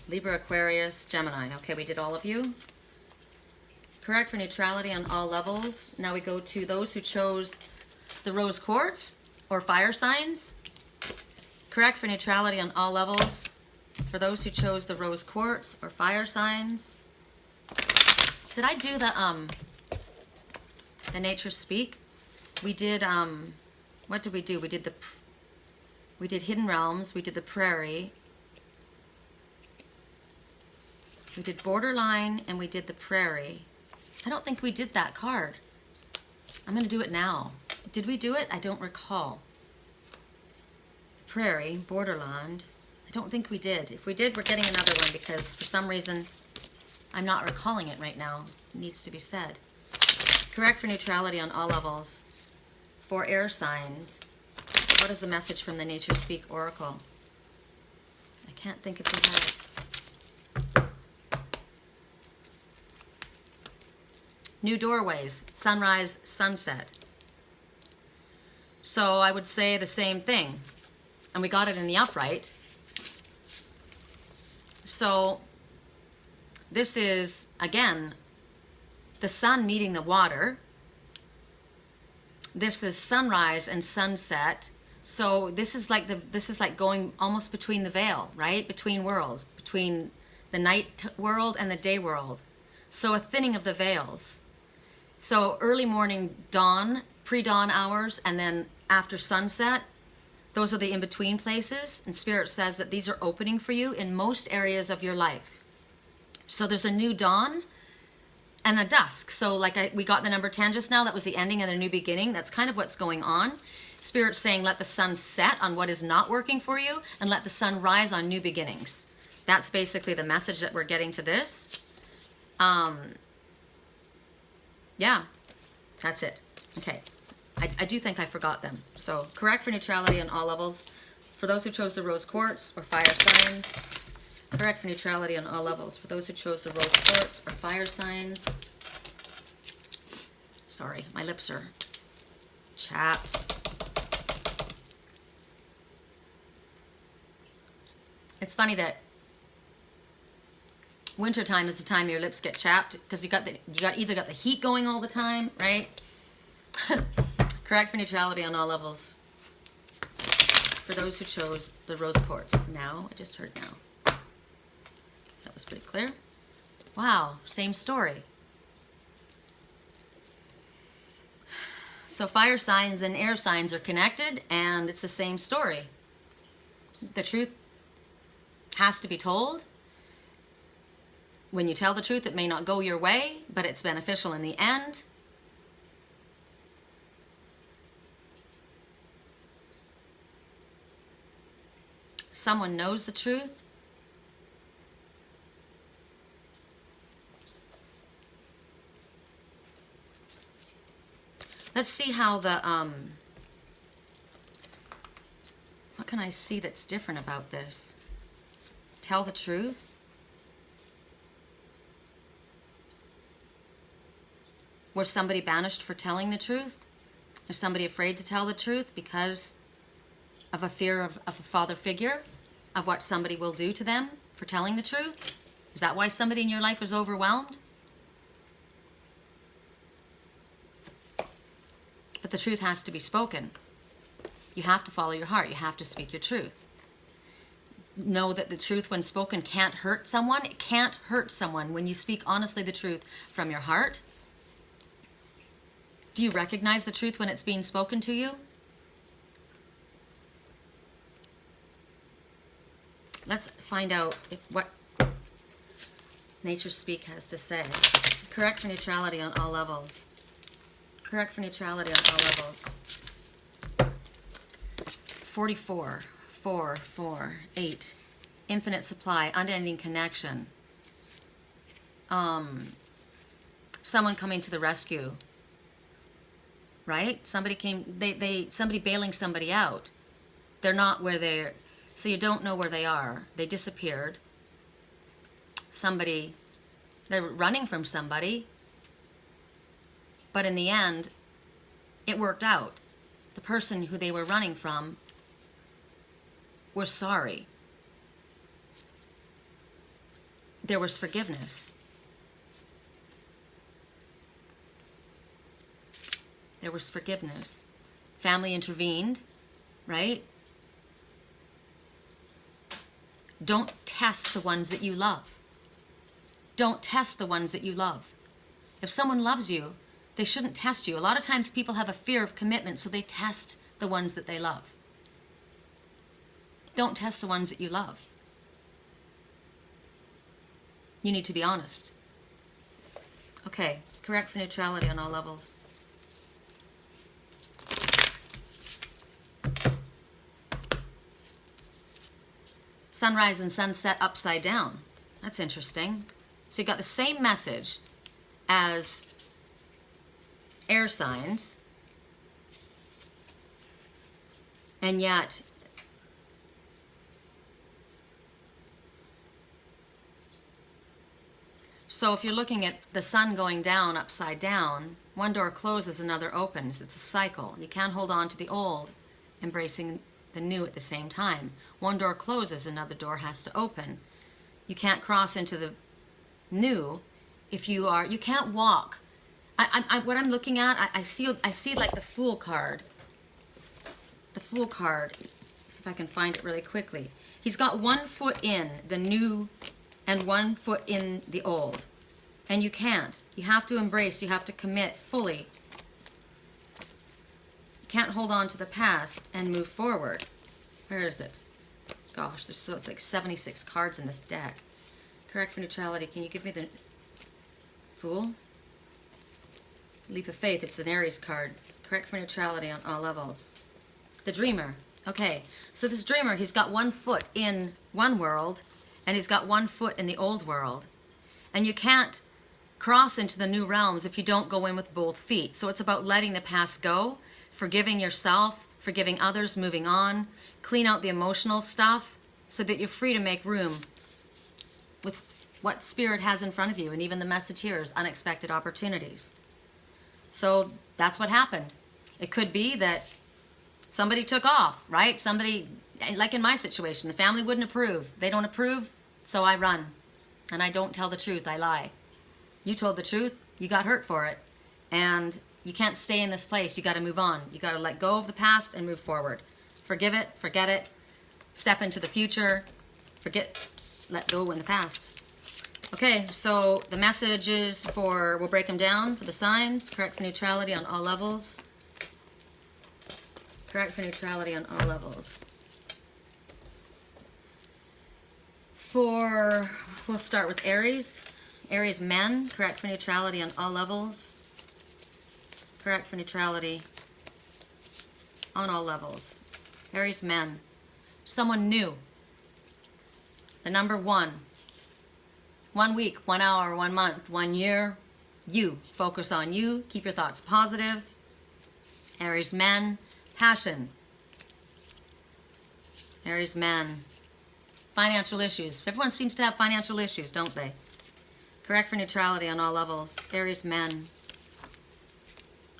Libra, Aquarius, Gemini. Okay, we did all of you. Correct for neutrality on all levels. Now we go to those who chose the rose quartz or fire signs. Correct for neutrality on all levels. For those who chose the rose quartz or fire signs. Did I do the nature speak? We did what did we do? We did hidden realms, we did the prairie, we did borderline, and we did the prairie. I don't think we did that card. I'm going to do it now. Did we do it? I don't recall. Prairie, borderland. I don't think we did. If we did, we're getting another one because for some reason I'm not recalling it right now. It needs to be said. Correct for neutrality on all levels. For air signs. What is the message from the Nature Speak Oracle? I can't think if we have. New doorways, sunrise, sunset. So I would say the same thing. And we got it in the upright. So this is, again, the sun meeting the water. This is sunrise and sunset. So this is like going almost between the veil, right? Between worlds, between the night world and the day world. So a thinning of the veils. So early morning dawn, pre-dawn hours, and then after sunset, those are the in-between places. And Spirit says that these are opening for you in most areas of your life. So there's a new dawn and a dusk. So like we got the number 10 just now, that was the ending and the new beginning. That's kind of what's going on. Spirit's saying let the sun set on what is not working for you and let the sun rise on new beginnings. That's basically the message that we're getting to this. Yeah, that's it. Okay, I do think I forgot them. So correct for neutrality on all levels. For those who chose the rose quartz or fire signs. Correct for neutrality on all levels. For those who chose the rose quartz or fire signs. Sorry, my lips are chapped. It's funny that wintertime is the time your lips get chapped because you either got the heat going all the time, right? Correct for neutrality on all levels. For those who chose the rose quartz. Now, I just heard now. That was pretty clear. Wow, same story. So fire signs and air signs are connected, and it's the same story. The truth has to be told. When you tell the truth, it may not go your way, but it's beneficial in the end. Someone knows the truth. Let's see how the, what can I see that's different about this? Tell the truth. Was somebody banished for telling the truth? Is somebody afraid to tell the truth because of a fear of a father figure, of what somebody will do to them for telling the truth? Is that why somebody in your life is overwhelmed? But the truth has to be spoken. You have to follow your heart. You have to speak your truth. Know that the truth when spoken can't hurt someone. It can't hurt someone when you speak honestly the truth from your heart. Do you recognize the truth when it's being spoken to you? Let's find out what Nature Speak has to say. Correct for neutrality on all levels. Correct for neutrality on all levels. 44, 4, 4, 8. Infinite supply, unending connection. Someone coming to the rescue. Right? Somebody came, somebody bailing somebody out. They're not where they're, so you don't know where they are. They disappeared. somebody, they're running from somebody, but in the end, it worked out. The person who they were running from was sorry. There was forgiveness. There was forgiveness. Family intervened, right? Don't test the ones that you love. Don't test the ones that you love. If someone loves you, they shouldn't test you. A lot of times people have a fear of commitment, so they test the ones that they love. Don't test the ones that you love. You need to be honest. Okay, correct for neutrality on all levels. Sunrise and sunset upside down. That's interesting. So you got the same message as air signs, and yet so if you're looking at the sun going down upside down, one door closes, another opens. It's a cycle. You can't hold on to the old, embracing the new at the same time. One door closes, another door has to open. You can't cross into the new if you can't walk. What I'm looking at, I see like the Fool card. The Fool card. See if I can find it really quickly. He's got 1 foot in the new and 1 foot in the old. And you can't. You have to embrace, you have to commit fully. You can't hold on to the past and move forward. Where is it? Gosh, it's like 76 cards in this deck. Correct for neutrality. Can you give me the Fool? Leap of Faith. It's an Aries card. Correct for neutrality on all levels. The Dreamer. Okay, so this Dreamer, he's got 1 foot in one world, and he's got 1 foot in the old world. And you can't cross into the new realms if you don't go in with both feet. So it's about letting the past go, forgiving yourself, forgiving others, moving on, clean out the emotional stuff so that you're free to make room with what Spirit has in front of you. And even the message here is unexpected opportunities. So that's what happened. It could be that somebody took off, right? Somebody, like in my situation, the family wouldn't approve. They don't approve, so I run. And I don't tell the truth, I lie. You told the truth, you got hurt for it. And you can't stay in this place, you gotta move on. You gotta let go of the past and move forward. Forgive it, forget it, step into the future, let go in the past. Okay, so the messages we'll break them down for the signs. Correct for neutrality on all levels. Correct for neutrality on all levels. We'll start with Aries. Aries men, correct for neutrality on all levels. Correct for neutrality on all levels. Aries men, someone new. The number 1. 1 week, 1 hour, 1 month, 1 year. You. Focus on you. Keep your thoughts positive. Aries men. Passion. Aries men. Financial issues. Everyone seems to have financial issues, don't they? Correct for neutrality on all levels. Aries men.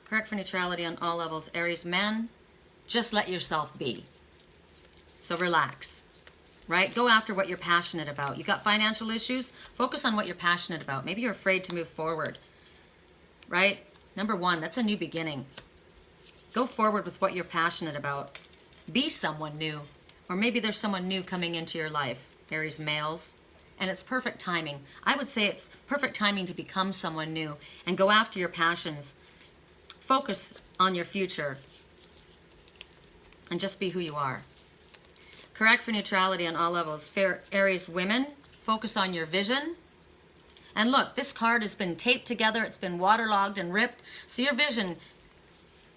Correct for neutrality on all levels. Aries men. Just let yourself be. So relax. Right? Go after what you're passionate about. You got financial issues? Focus on what you're passionate about. Maybe you're afraid to move forward. Right? Number 1, that's a new beginning. Go forward with what you're passionate about. Be someone new. Or maybe there's someone new coming into your life. Aries males. And it's perfect timing. I would say it's perfect timing to become someone new and go after your passions. Focus on your future. And just be who you are. Correct for neutrality on all levels. Aries women, focus on your vision. And look, this card has been taped together. It's been waterlogged and ripped. So your vision,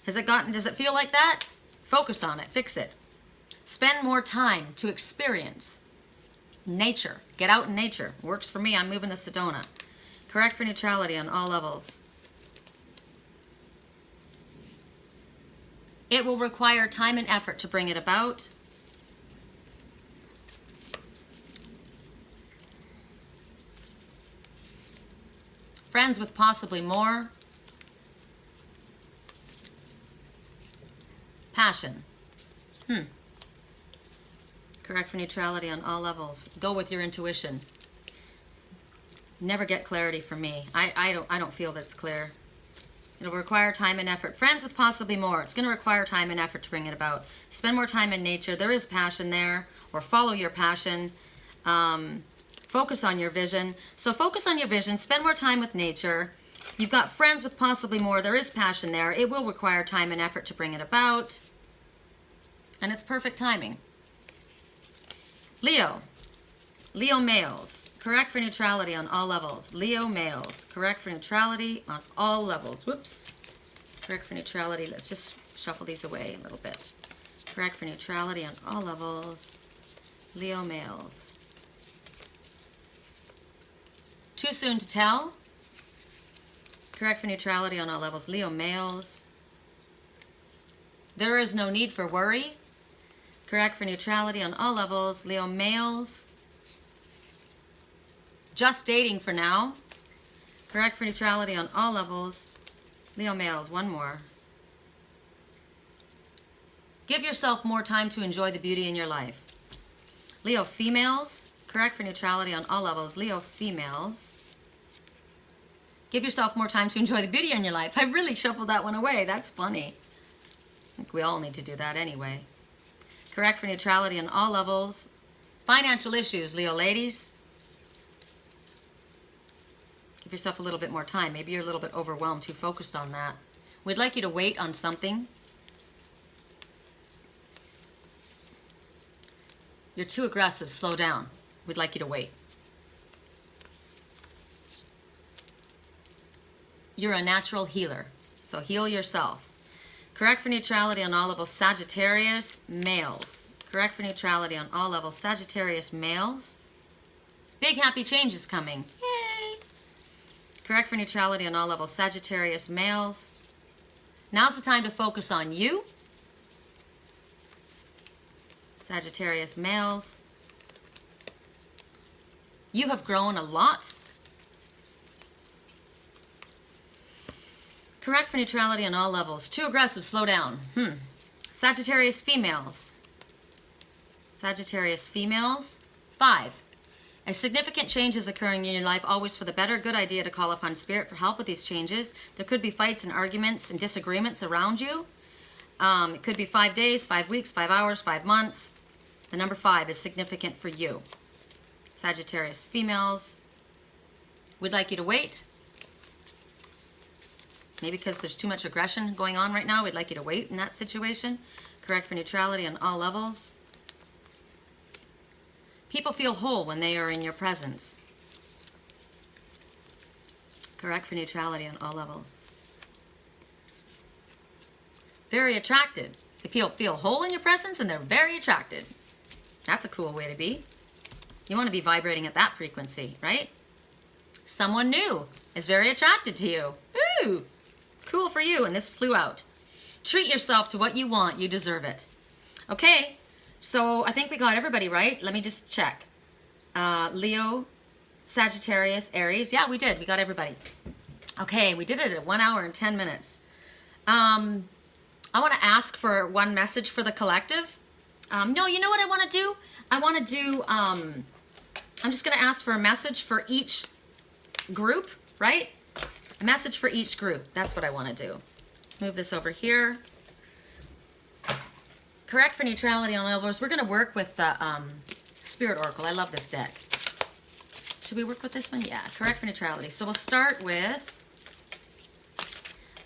does it feel like that? Focus on it, fix it. Spend more time to experience nature. Get out in nature. Works for me, I'm moving to Sedona. Correct for neutrality on all levels. It will require time and effort to bring it about. Friends with possibly more. Passion. Correct for neutrality on all levels. Go with your intuition. Never get clarity from me. I don't feel that's clear. It'll require time and effort. Friends with possibly more. It's going to require time and effort to bring it about. Spend more time in nature. There is passion there. Or follow your passion. Focus on your vision. So focus on your vision. Spend more time with nature. You've got friends with possibly more. There is passion there. It will require time and effort to bring it about. And it's perfect timing. Leo. Leo males. Correct for neutrality on all levels. Leo males. Correct for neutrality on all levels. Whoops. Correct for neutrality. Let's just shuffle these away a little bit. Correct for neutrality on all levels. Leo males. Too soon to tell. Correct for neutrality on all levels. Leo males. There is no need for worry. Correct for neutrality on all levels. Leo males. Just dating for now. Correct for neutrality on all levels. Leo males. One more. Give yourself more time to enjoy the beauty in your life. Leo females. Correct for neutrality on all levels. Leo females. Give yourself more time to enjoy the beauty in your life. I really shuffled that one away. That's funny. I think we all need to do that anyway. Correct for neutrality on all levels. Financial issues, Leo ladies. Give yourself a little bit more time. Maybe you're a little bit overwhelmed, too focused on that. We'd like you to wait on something. You're too aggressive. Slow down. We'd like you to wait. You're a natural healer, so heal yourself. Correct for neutrality on all levels. Sagittarius males. Correct for neutrality on all levels. Sagittarius males. Big happy change is coming. Yay! Correct for neutrality on all levels. Sagittarius males. Now's the time to focus on you. Sagittarius males. You have grown a lot. Correct for neutrality on all levels. Too aggressive, slow down. Sagittarius females. Sagittarius females. 5. A significant change is occurring in your life, always for the better. Good idea to call upon spirit for help with these changes. There could be fights and arguments and disagreements around you. It could be 5 days, 5 weeks, 5 hours, 5 months. The number 5 is significant for you. Sagittarius females. We'd like you to wait. Maybe because there's too much aggression going on right now, we'd like you to wait in that situation. Correct for neutrality on all levels. People feel whole when they are in your presence. Correct for neutrality on all levels. Very attracted. People feel whole in your presence and they're very attracted. That's a cool way to be. You want to be vibrating at that frequency, right? Someone new is very attracted to you. Ooh! Cool for you, and this flew out. Treat yourself to what you want. You deserve it. Okay, so I think we got everybody right. Let me just check. Leo, Sagittarius, Aries. Yeah, we did. We got everybody. Okay, we did it at 1 hour and 10 minutes. I want to ask for one message for the collective. No, you know what I want to do? I want to do, I'm just going to ask for a message for each group, right? A message for each group. That's what I want to do. Let's move this over here. Correct for neutrality on elbows. We're going to work with the Spirit Oracle. I love this deck. Should we work with this one? Yeah, correct for neutrality. So we'll start with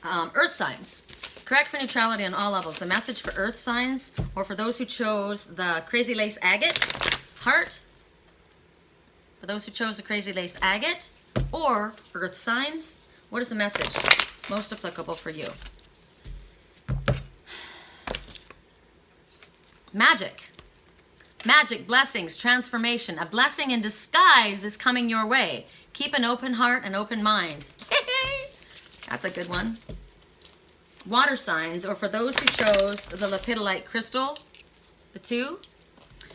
Earth signs. Correct for neutrality on all levels. The message for Earth signs, or for those who chose the Crazy Lace Agate heart. For those who chose the Crazy Lace Agate or Earth signs, what is the message most applicable for you? Magic. Magic, blessings, transformation. A blessing in disguise is coming your way. Keep an open heart and open mind. That's a good one. Water signs, or for those who chose the Lepidolite crystal, the 2.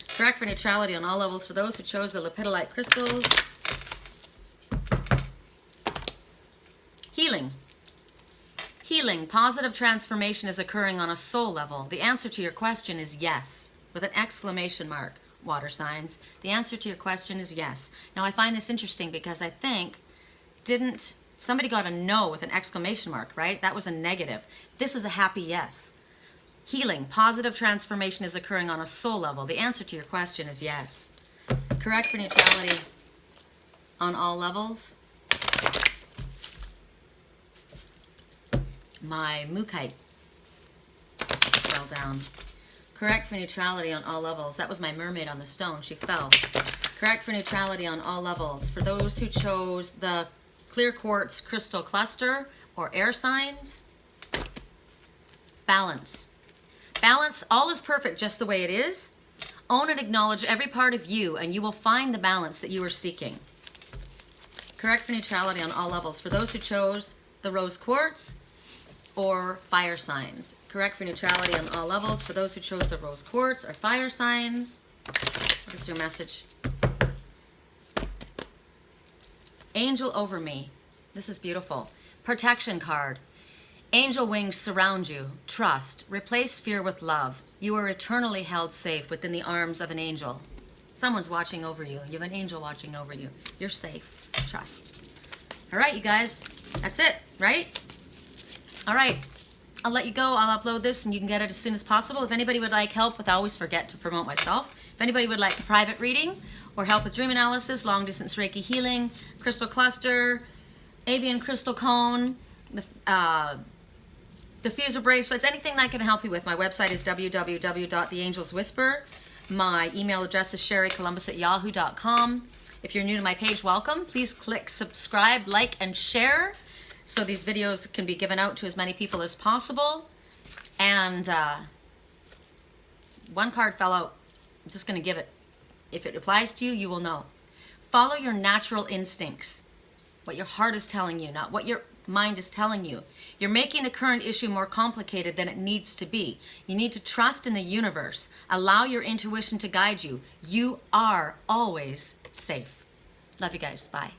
Correct for neutrality on all levels. For those who chose the Lepidolite crystals. Healing. Healing, positive transformation is occurring on a soul level. The answer to your question is yes, with an exclamation mark, water signs. The answer to your question is yes. Now I find this interesting because I think, somebody got a no with an exclamation mark, right? That was a negative. This is a happy yes. Healing, positive transformation is occurring on a soul level. The answer to your question is yes. Correct for neutrality on all levels. My mookaite fell down. Correct for neutrality on all levels. That was my mermaid on the stone. She fell. Correct for neutrality on all levels. For those who chose the clear quartz crystal cluster or air signs, balance. Balance, all is perfect just the way it is. Own and acknowledge every part of you, and you will find the balance that you are seeking. Correct for neutrality on all levels. For those who chose the rose quartz or fire signs. Correct for neutrality on all levels. For those who chose the rose quartz or fire signs. What is your message? Angel over me. This is beautiful. Protection card. Angel wings surround you. Trust. Replace fear with love. You are eternally held safe within the arms of an angel. Someone's watching over you. You have an angel watching over you. You're safe. Trust. All right, you guys. That's it, right? All right. I'll let you go. I'll upload this and you can get it as soon as possible. If anybody would like help with, I always forget to promote myself. If anybody would like a private reading or help with dream analysis, long distance Reiki healing, crystal cluster, avian crystal cone, the diffuser bracelets, anything that I can help you with, my website is www.theangelswhisper. My email address is sherrycolumbus@yahoo.com. If you're new to my page, welcome. Please click subscribe, like, and share so these videos can be given out to as many people as possible. And one card fell out. I'm just going to give it. If it applies to you, you will know. Follow your natural instincts. What your heart is telling you, not what your mind is telling you. You're making the current issue more complicated than it needs to be. You need to trust in the universe. Allow your intuition to guide you. You are always safe. Love you guys. Bye.